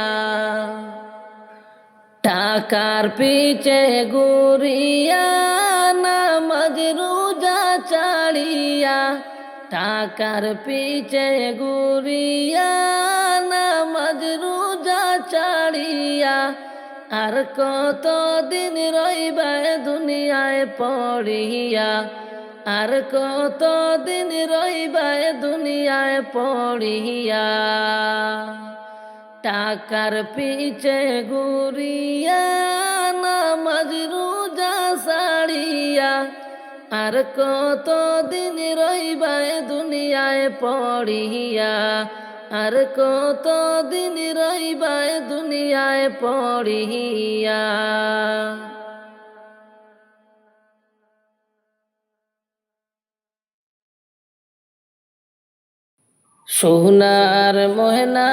টাকার পিছে ঘুরিয়া নামাজ রোজা ছাড়িয়া, টাকার পিছে ঘুরিয়া নামাজ রোজা ছাড়িয়া, আর কতদিন রইবা দুনিয়ায় পড়িয়া, আর কতদিন রইবা দুনিয়ায় পড়িয়া। টাকার পিছে ঘুরিয়া নামাজ রোজা ছাড়িয়া, আর কতদিন রইবা দুনিয়ায় পড়িয়া, আর কতদিন রইবা দুনিয়ায় পড়িয়া। সোনার ময়না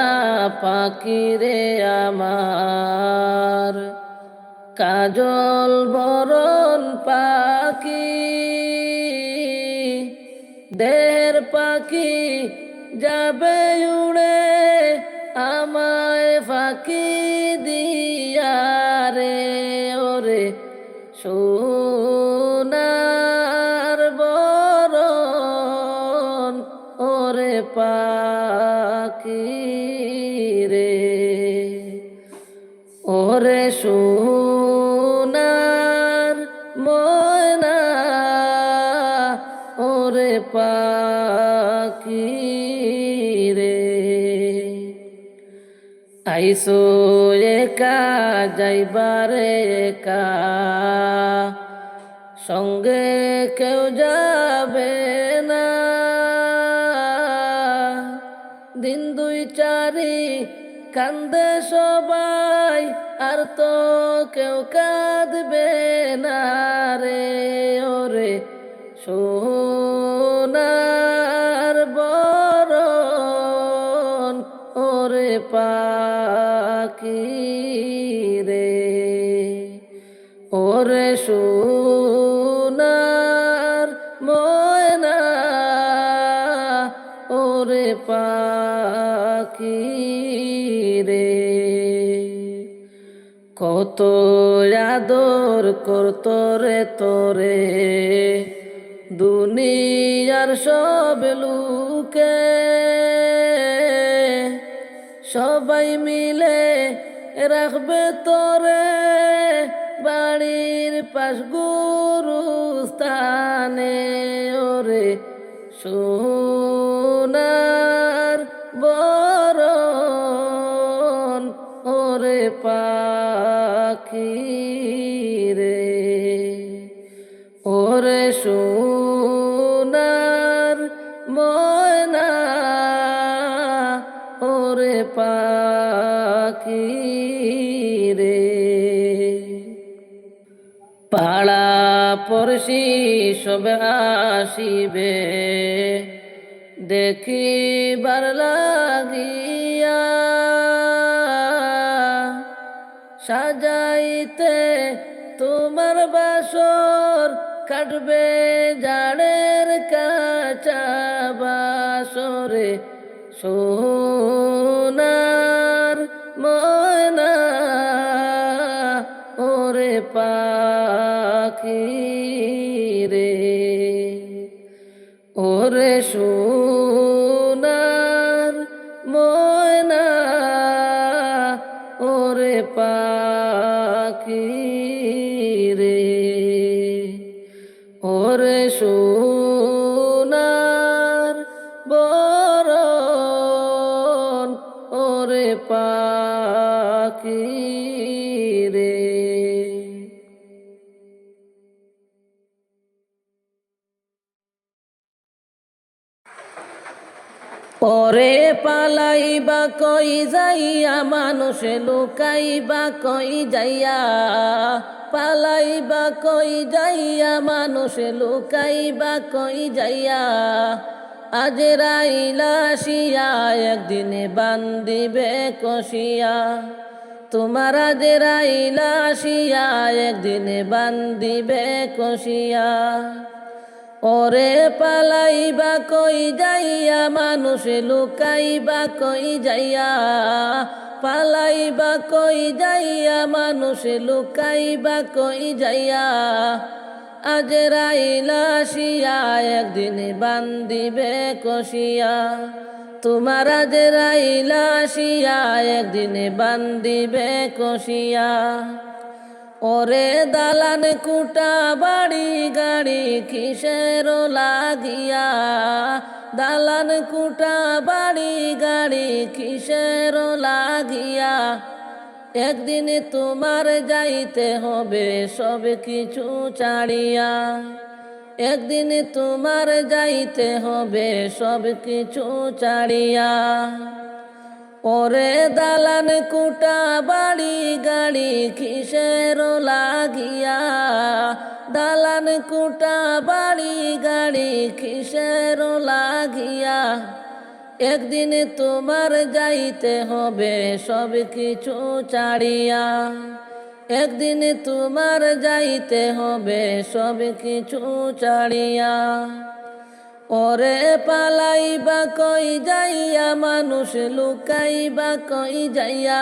পাখি রে আমার, কাজল বরণ পাখি, দেহের পাখি যাবে উড়ে আমায় ফাঁকি দিয়া রে, ওরে সোনার বরণ ওরে পাখি রে, ওরে সোনার ময়না ওরে পাখি রে। আইসো একা যাইবার একা, সঙ্গে কেউ যাবে না, দিন দুই চারি কান্দে সবাই আর তো কেউ কাঁদবে না রে, ওরে সোনার বরণ ওরে পাখি রে, ওরে সোনার ময়না ওরে পাখি রে। কত আদর করত রে তোরে দুনিয়ার সব লোকে, সবাই মিলে রাখবে তোরে বাড়ির পাশ গুরুস্থানে, ওরে সোনার বরণ ওরে পাখি রে, ওরে সোনার ময়না ওরে পাখি রে। পাড়া পড়শি সবে আসিবে দেখিবার লাগিয়া, সাজাইতে তোমার বাসর কাটবে জাড়ের কাঁচা বাসরে, সোনার ময়না ওরে পাখি রে, ওরে সোনার ময়না ওরে পাখি রে, ওরে সোনার বরণ ওরে পা পাখি রে। পরে পালাইবা কই যাইয়া, মানুষ লুকাইবা কই যাইয়া, পালাইবা কই যাইয়া, মানুষ লুকাইবা কই যাইয়া। আজরাইল আসিয়া একদিনে বান্দিবে কষিয়া, তোমার আজরাইল আসিয়া একদিনে বান্দিবে কষিয়া। ওরে পালাইবা কই যাইয়া, মানুষ লুকাইবা কই যাইয়া, পালাইবা কই যাইয়া, মানুষ লুকাইবা কই যাইয়া। আজরাইল আসিয়া একদিন বান্দিবে কষিয়া, তোমার আজরাইল আসিয়া একদিন বান্দিবে কষিয়া। ওরে দালান কুটা বাড়ি গাড়ি কিসের লাগিয়া, দালান কুটা বাড়ি গাড়ি কিসের লাগিয়া। একদিন তোমার যাইতে হবে সব কিছু ছাড়িয়া, একদিন তোমার যাইতে হবে সব কিছু ছাড়িয়া। ওরে দালান কুটা বাড়ি গাড়ি কিসের লাগিয়া, দালান কুটা বাড়ি গাড়ি কিসের লাগিয়া। একদিন তোমার যাইতে হবে সব কিছু ছাড়িয়া, একদিন তোমার যাইতে হবে সব কিছু ছাড়িয়া। ওরে পালাইবা কই যাইয়া, মানুষ লুকাইবা কই যাইয়া,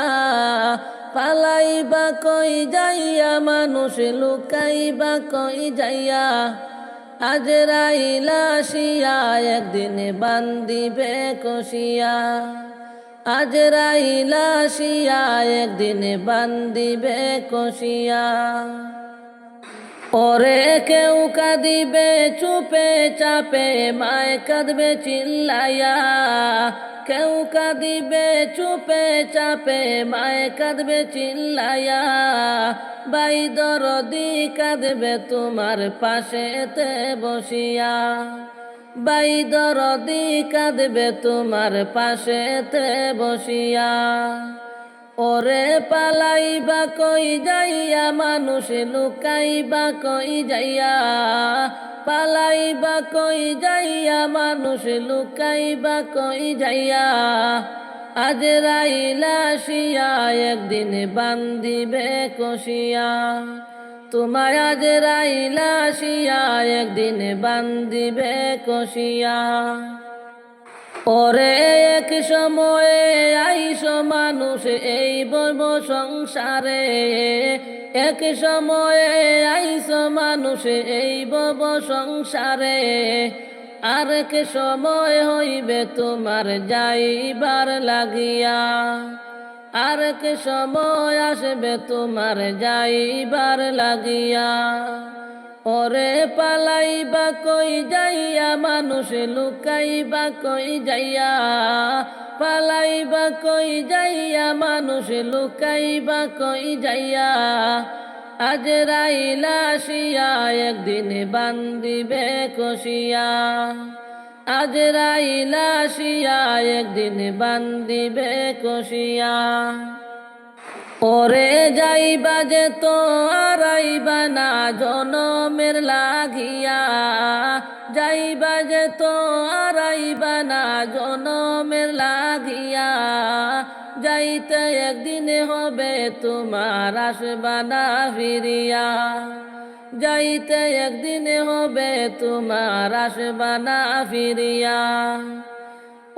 পালাইবা কই যাইয়া, মানুষ লুকাইবা কই যাইয়া। আজরাইল আসিয়া একদিন বান্দিবে কষিয়া, আজরাইল আসিয়া একদিন বান্দিবে কষিয়া। ওরে কেউ কাঁদিবে চুপে চাপে, মায় কাঁদবে চিল্লাইয়া, কেউ কাঁদিবে চুপে চাপে, মায় কাঁদবে চিল্লাইয়া। বাই দরদি কাঁদবে তোমার পাশেতে বসিয়া, বাই দরদি কাঁদবে তোমার পাশেতে বসিয়া। ওরে পালাইবা কই যাইয়া, মানুষ লুকাইবা কই যাইয়া, পালাইবা কই যাইয়া, মানুষ লুকাইবা কই যাইয়া। আজরাইল আসিয়া একদিন বান্দিবে কষিয়া, তোমায় আজরাইল আসিয়া একদিন বান্দিবে কষিয়া। ওরে এক সময়ে আইস মানুষ এই বর্ব সংসারে, এক সময়ে আইস মানুষ এই বর্ব সংসারে। আর এক সময় হইবে তোমার যাইবার লাগিয়া, আর এক সময় আসবে তোমার যাইবার লাগিয়া। ওরে পালাইবা কই যাইয়া, মানুষ লুকাইবা কই যাইয়া, পালাইবা কই যাইয়া, মানুষ লুকাইবা কই যাইয়া। আজরাইল আসিয়া একদিন বান্দিবে কষিয়া, আজরাইল আসিয়া একদিন বান্দিবে কষিয়া। ওরে যাইবা যে তো আরাইবা না জনমের লাগিয়া, যাইবা যে তো আরাইবা না জনমের লাগিয়া। যাইতে একদিন হবে তোমার আসবা না ফিরিয়া, যাইতে একদিন হবে তোমার আসবা না ফিরিয়া।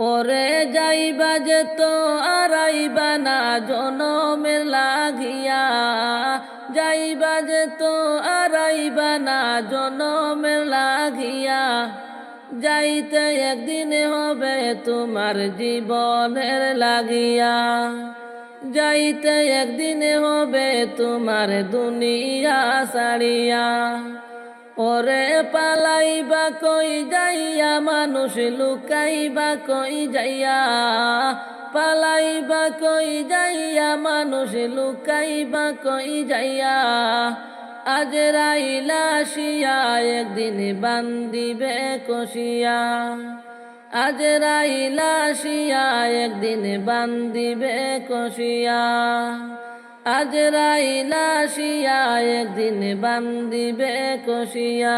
ওরে যাইবা যে তো আরাইবা না জনমের লাগিয়া, যাইবা যে তো আরাইবা না জনমের লাগিয়া। যাইতে একদিন হবে তোমার জীবনের লাগিয়া, যাইতে একদিন হবে তোমার দুনিয়া ছাড়িয়া। ওরে পালাইবা কই যাইয়া, মানুষ লুকাইবা কই যাইয়া, পালাইবা কই যাইয়া মানুষ লুকাইবা কই যাইয়া আজরাইল আসিয়া একদিন বান্দিবে কষিয়া আজরাইল আসিয়া একদিন বান্দিবে কষিয়া আজরাইল আসিয়া একদিন বান্দিবে কষিয়া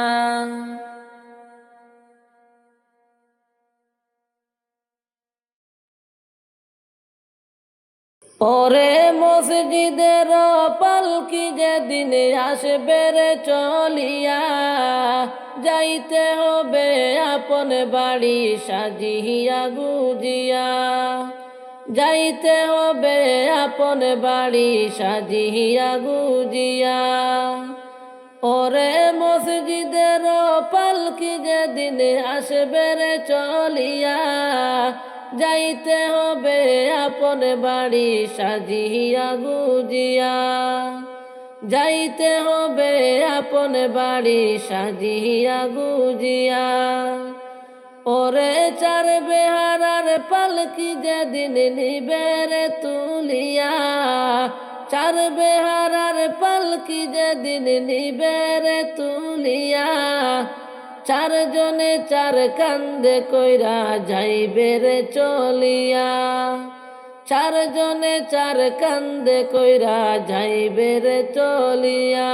ওরে মসজিদের পালকি যেদিন আসবে রে চলিয়া যাইতে হবে আপন বাড়ি সাজিয়া গুজিয়া যাইতে হবে আপন বাড়ি সাজিয়া গুজিয়া ওরে মসজিদের পালকি যেদিন আসবে রে চলিয়া যাইতে হবে আপন বাড়ি সাজিয়া গুজিয়া যাইতে হবে আপন বাড়ি সাজিয়া গুজিয়া ওরে চার বেহারার পালকি যেদিন নিবে রে তুলিয়া চার বেহারার পালকি যেদিন নিবে রে তুলিয়া চারজনে চার কান্দে কইরা যাইবে রে চলিয়া চারজনে চার কান্দে কইরা যাইবে রে চলিয়া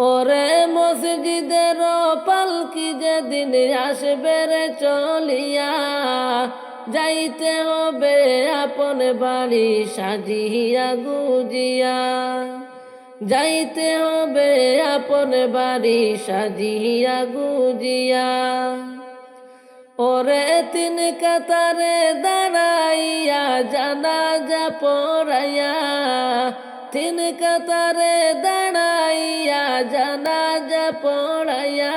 ওরে মসজিদের পালকি যেদিন আসবে রে চলিয়া যাইতে হবে আপন বাড়ি সাজিয়া গুজিয়া যাইতে হবে আপন বাড়ি সাজিয়া গুজিয়া ওরে তিন কাতারে দাঁড়াইয়া জানাজা পড়াইয়া তিন কাতারে দাঁড়াইয়া জানাজা পড়াইয়া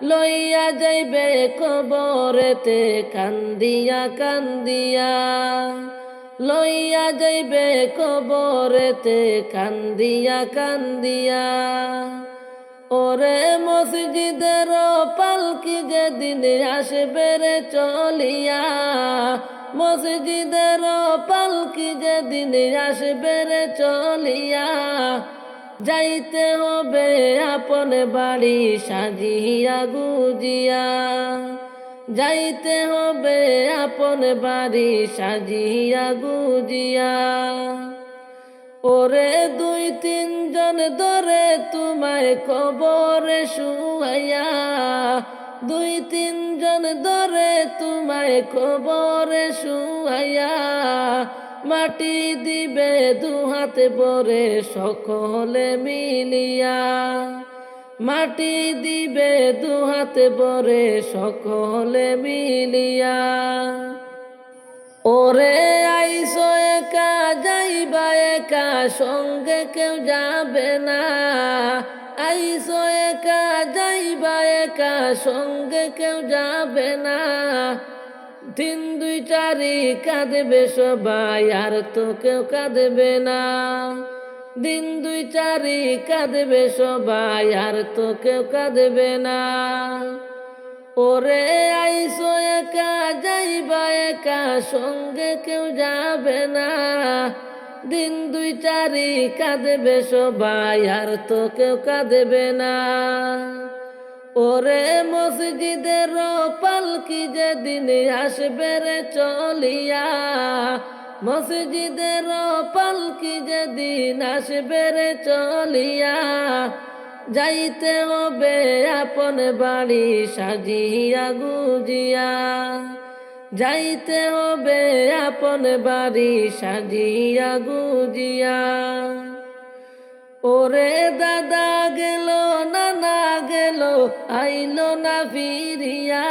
লইয়া যাইবে কবরেতে কান্দিয়া কান্দিয়া লইয়া যাইবে কবরেতে কান্দিয়া কান্দিয়া ওরে মসজিদের পালকি যেদিন আসবে রে চলিয়া মসজিদের পালকি যেদিন আসবে রে চলিয়া যাইতে হবে আপন বাড়ি সাজিয়া গুজিয়া যাইতে হবে আপন বাড়ি সাজিয়া গুজিয়া ওরে দুই তিনজন ধরে তোমায় কবরে শুয়াইয়া দুই তিনজন ধরে তোমায় কবরে শুয়াইয়া মাটি দিবে দুহাতে পরে সকলে মিলিয়া মাটি দিবে দুহাতে পরে সকলে মিলিয়া ওরে আইসো একা যাইবা একা সঙ্গে কেউ যাবে না আইসো একা যাইবা একা সঙ্গে কেউ যাবে না তিন দুই চারি কাঁদবে সবাই আর তো কেউ কাঁদবে না দিন দুই চারি কাঁদবে সবাই আর তো কেউ কাঁদবে না ওরে আইসো একা যাইবা একা সঙ্গে কেউ যাবে না দিন দুই চারি কাঁদবে সবাই আর তো কেউ কাঁদবে না ওরে মসজিদের পালকি যেদিন আসবে রে চলিয়া মসজিদের পালকি যেদিন আসবে রে চলিয়া যাইতে হবে আপন বাড়ি সাজিয়া গুজিয়া যাইতে হবে আপন বাড়ি সাজিয়া গুজিয়া ওরে দাদা গেল নানা গেল আইলো না ফিরিয়া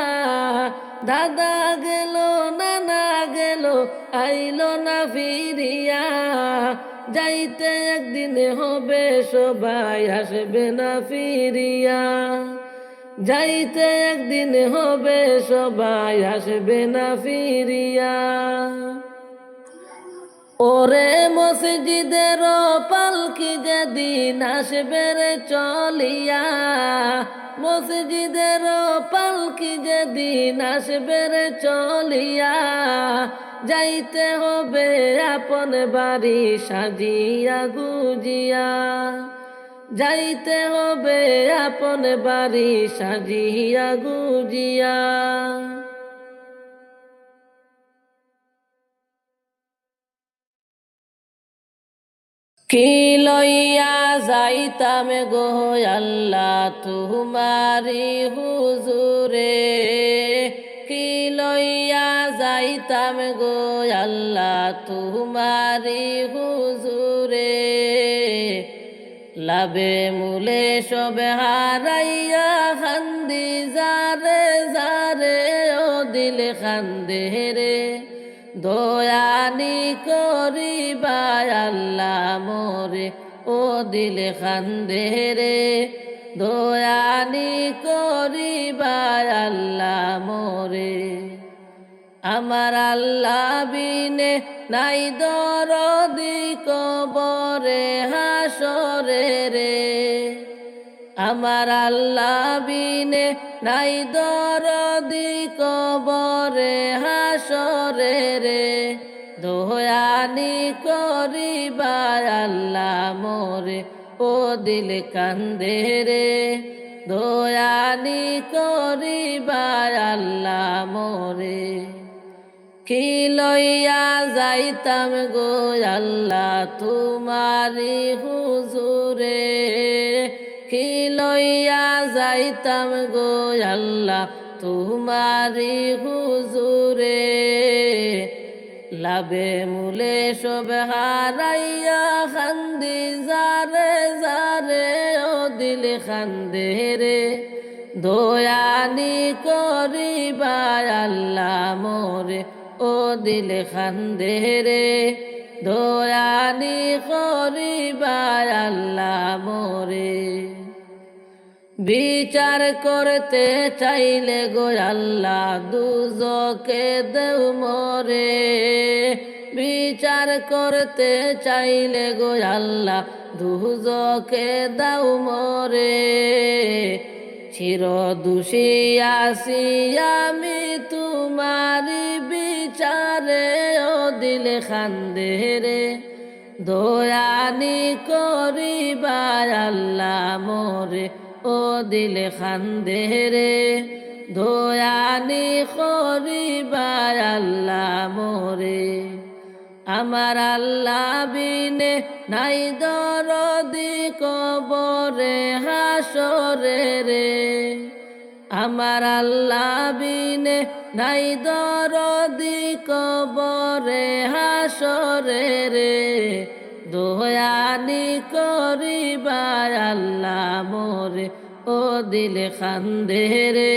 দাদা গেল নানা গেল আইলো না ফিরিয়া যাইতে একদিন হবে সবাই আসবে না ফিরিয়া যাইতে একদিন হবে সবাই আসবে না ফিরিয়া ওরে মসজিদের পালকি যেদিন আসবে রে চলিয়া মসজিদের পালকি যেদিন আসবে রে চলিয়া যাইতে হবে আপন বাড়ি সাজিয়া গুজিয়া, যাইতে হবে আপন বাড়ি সাজিয়া গুজিয়া। কি লইয়া যাইতাম গো আল্লাহ তুমারি হুজুরে, কি লইয়া যাইতাম গো আল্লাহ তুমারি হুজুরে। লাভে মূলে সবে হারাইয়া খান্দি যারে যারে ও দিল খান্দে রে, দয়ানি করিবা আল্লাহ মোরে ও দিল খান্দে রে, দয়ানি করিবা আল্লাহ মোরে। আমার আল্লাহ বিনে নাই দরদি কবরে হাসরে রে, আমার আল্লাহ বিনে নাই দরদি কবরে হাসরে রে, দয়ানি করিবা আল্লাহ মোরে ও দিল কান্দে রে, দয়ানি করিবা আল্লাহ মোরে। কি লইয়া যাইতাম গো আল্লাহ তুমারি হুজুরে, কি লইয়া যাইতাম গো আল্লাহ তুমারি হুজুরে। লাভে মূলে সব হারাইয়া খান্দি যারে যারে ও দিল খান্দে রে, দয়ানি করিবা আল্লাহ মোরে ও দিল খান্দে রে, দয়ানি করিবা আল্লাহ মোরে। বিচার করতে চাইলে গো আল্লাহ দুজকে দেও মোরে, বিচার করতে চাইলে গো আল্লাহ দুজকে দাও মোরে। চির দোষী আছি আমি তুমারি বিচারে ও দিল খান্দে রে, দয়ানি করিবা আল্লাহ মোরে ও দিল খান্দে রে, দয়ানি করিবা আল্লাহ মোরে। আমার আল্লাহ বিনে নাই দরদি কবরে হাসরে রে, আমার আল্লাহ বিনে নাই দরদি কবরে হাসরে রে, দয়ানি করিবা আল্লাহ মোরে ও দিল খান্দে রে,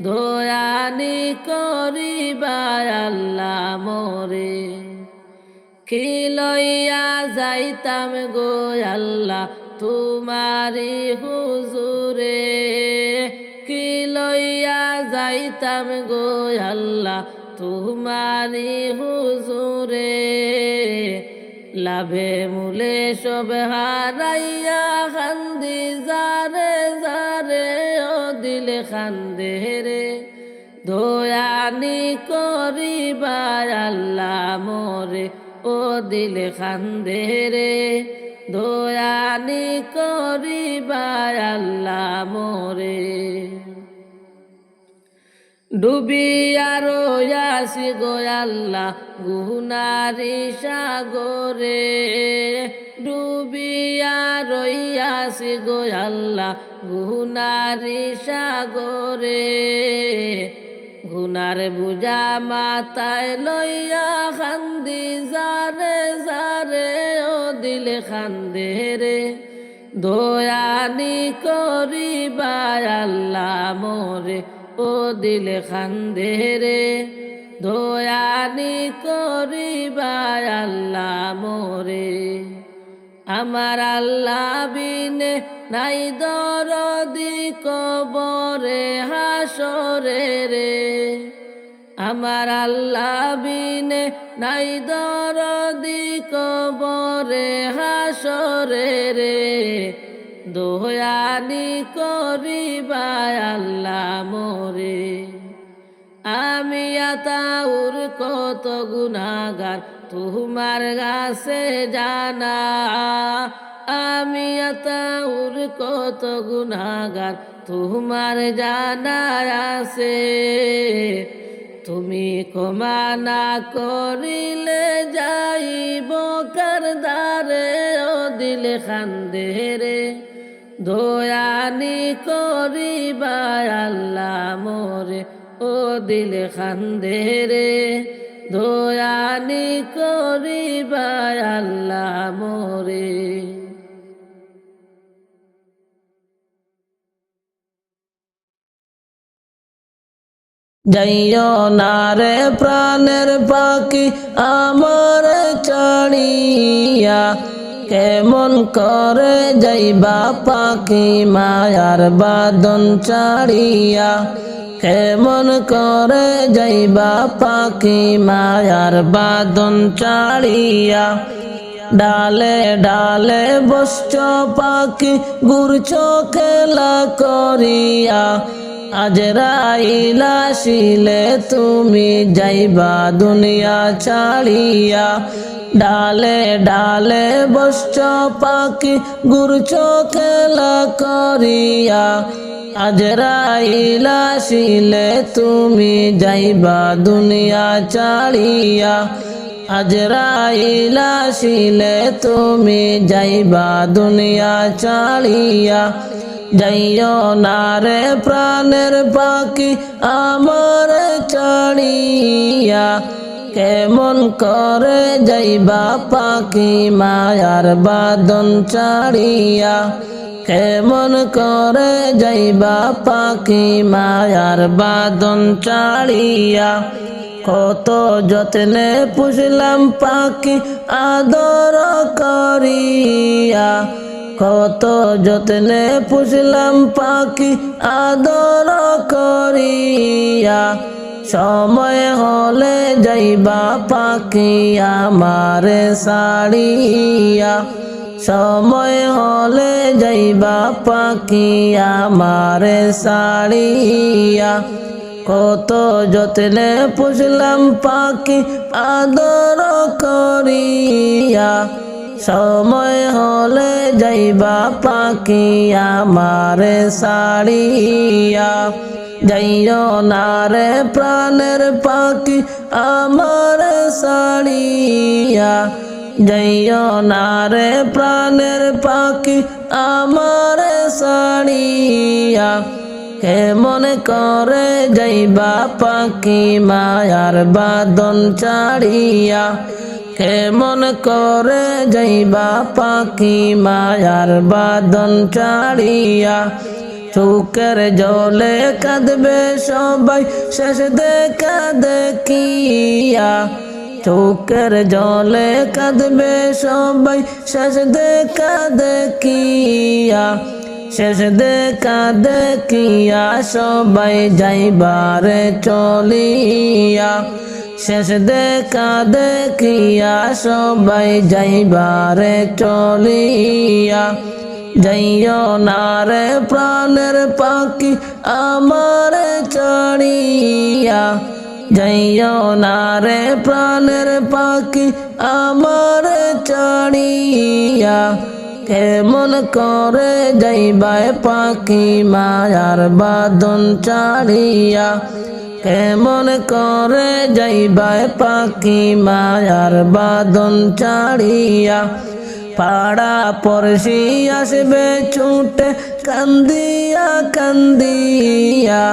দয়ানি করিবা আল্লাহ মোরে। কি লইয়া যাইতাম গো আল্লাহ তুমারি হুজুরে, কি লইয়া যাইতাম গো আল্লাহ তুমারি হুজুরে। লাভে মূলে সব হারাইয়া খান্দি যারে যারে ও দিল খান্দে রে, দয়ানি করিবা আল্লাহ মোরে ও দিল খান্দে রে, দয়ানি করিবা আল্লাহ মোরে। ডুবিয়া রয়াসি গো আল্লাহ গুনারি সাগরে, ডুবিয়া রয়াসি গো আল্লাহ গুনারি সাগরে। গুনার বুঝা মাথায় লইয়া খান্দি যারে যারে ও দিল খান্দে রে, দয়ানি করিবা আল্লাহ মোরে ও দিল খান্দে রে, দয়ানি করিবা আল্লাহ মোরে। আমার আল্লাহ বিনে নাই দরদি কবরে হাসরে রে, আমার আল্লাহ বিনে নাই দরদি কবরে হাসরে রে, দয়ানি করিবা আল্লাহ মোরে। আমি আতাউর কত গুনাহগার তোমার কাছে জানা, আমি আতাউর কত গুনাহগার তোমার জানা আছে। তুমি ক্ষমা না করিলে যাইব কার দ্বারে, ও দিল খান্দে রে দয়ানি করিবা আল্লাহ মোরে, ও দিল খান্দে রে দয়ানি করিবা আল্লাহ মোরে। যাইও না রে প্রাণের পাখি আমার ছাড়িয়া, কেমন করে যাইবা পাখি মায়ার বাঁধন ছাড়িয়া, কেমন করে যাইবা পাখি মায়ার বাঁধন ছাড়িয়া। ডালে ডালে বসছ পাখি ঘুরছ খেলা করিয়া, আজরাইল আসিলে তুমি যাইবা দুনিয়া ছাড়িয়া। ডালে ডালে বসছ পাখি ঘুরছ খেলা করিয়া, আজরাইল আসিলে তুমি যাইবা দুনিয়া ছাড়িয়া। আজরাইল আসিলে তুমি যাইবা দুনিয়া ছাড়িয়া। যাইও না রে প্রাণের পাখি আমার ছাড়িয়া, কেমন করে যাইবা পাখি মায়ার বাঁধন ছাড়িয়া, কেমন করে যাইবা পাখি মায়ার বাঁধন ছাড়িয়া। কত যত্নে পুষলাম পাখি আদর করিয়া, কত যত্নে পুষলাম পাখি আদর করিয়া। সময় হলে যাইবা পাখি আমারে ছাড়িয়া, সময় হলে যাইবা পাখি আমারে ছাড়িয়া। কত যত্নে পুষলাম পাখি আদর করিয়া, সময় হলে যাইবা পাখি আমারে ছাড়িয়া। যাইও না রে প্রাণের পাখি আমারে ছাড়িয়া, যাইও না রে প্রাণের পাখি আমারে ছাড়িয়া। কেমন করে যাইবা পাখি মায়ার বাঁধন ছাড়িয়া, কেমন করে যাইবা পাখি মায়ার বাঁধন ছাড়িয়া। চোখের জলে কাঁদবে সবাই শেষ দেখা দেখিয়া, চোখের জলে কাঁদবে সবাই শেষ দেখা দেখিয়া। শেষ দেখা দেখিয়া সবাই যাইবারে চলিয়া, শেষ দেখা দেখিয়া সবাই যাইবারে চলিয়া। যাইও না রে প্রাণের পাখি আমার ছাড়িয়া, যাইও না রে প্রাণের পাখি আমার ছাড়িয়া। কেমন করে যাইবা পাখি মায়ার বাঁধন ছাড়িয়া, কেমন করে যাইবা পাখি মায়ার বাঁধন ছাড়িয়া। পাড়া পড়শি আসবে ছুটে কান্দিয়া কান্দিয়া,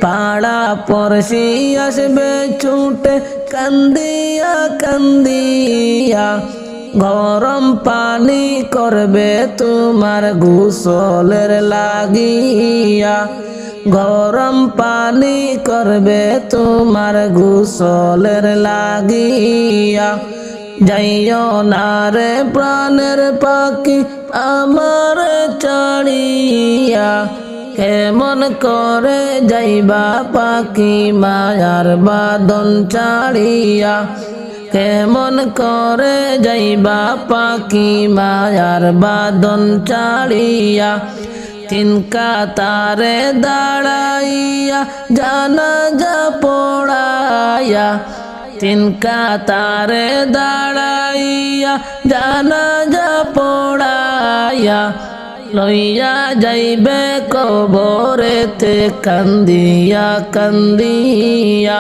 পাড়া পড়শি আসবে ছুটে কান্দিয়া কান্দিয়া। গরম পানি করবে তোমার গোসলের লাগিয়া, গরম পানি করবে তোমার গোসলের লাগিয়া। যাইও না রে প্রাণের পাখি আমার ছাড়িয়া, কেমন করে যাইবা পাখি মায়ার বাঁধন ছাড়িয়া, কেমন করে যাইবা পাখি মায়ার বাঁধন ছাড়িয়া। তিন কাতারে দাঁড়াইয়া জানাজা পড়াইয়া তিন কাতারে দাঁড়াইয়া জানাজা পড়াইয়া লইয়া যাইবে কবরেতে কান্দিয়া কান্দিয়া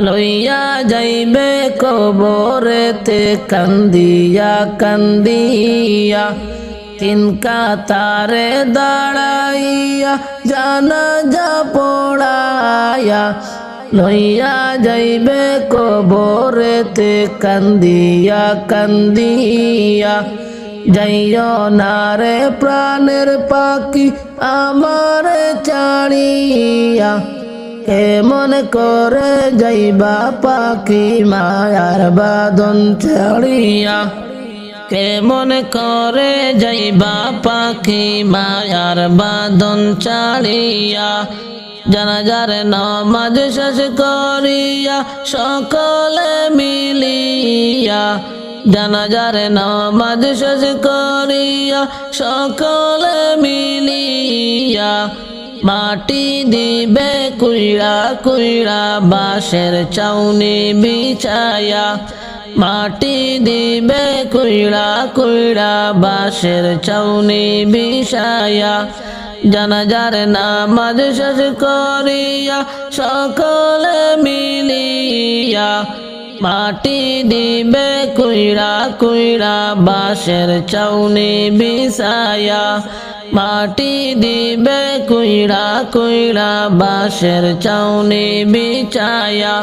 লইয়া যাইবে কবরেতে কান্দিয়া কান্দিয়া তিন কাতারে দাঁড়াইয়া জানাজা পড়াইয়া লইয়া যাইবে কবরেতে কান্দিয়া কান্দিয়া যাইও না রে প্রাণের পাখি আমার ছাড়িয়া কেমন করে যাইবা পাখি মায়ার বাঁধন ছাড়িয়া কেমন করে যাইবা পাখি মায়ার বাঁধন ছাড়িয়া জানাজার নামাজ শেষ করিয়া সকলে মিলিয়া জানাজার নামাজ শেষ করিয়া সকলে মিলিয়া মাটি দিবে কুইড়া কুইড়া বাঁশের চাউনি বিছায়া মাটি দিবে কুইড়া কুইড়া বাঁশের চাউনি বিছায়া জানাজার নামাজ শেষ করিয়া সকলে মিলিয়া মাটি দিবে কুইড়া কুইড়া বাঁশের চাউনি বিছায়া মাটি দিবে কুইড়া কুইড়া বাঁশের চাউনি বিছায়া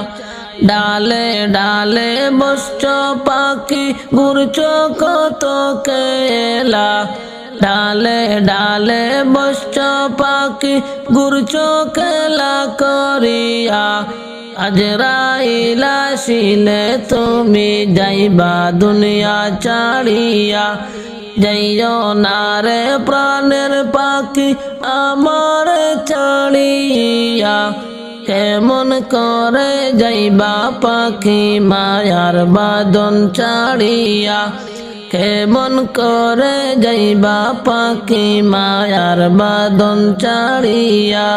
ডালে ডালে বসছ পাখি ঘুরছ কত কেলা ডালে ডালে বসছ পাখি ঘুরছ খেলা করিয়া আজরাইল আসিলে তুমি যাইবা দুনিয়া ছাড়িয়া যাইও না রে প্রাণের পাখি আমার ছাড়িয়া কেমন করে যাইবা পাখি মায়ার বাঁধন ছাড়িয়া কেমন করে যাইবা পাখি মায়ার বাঁধন ছাড়িয়া।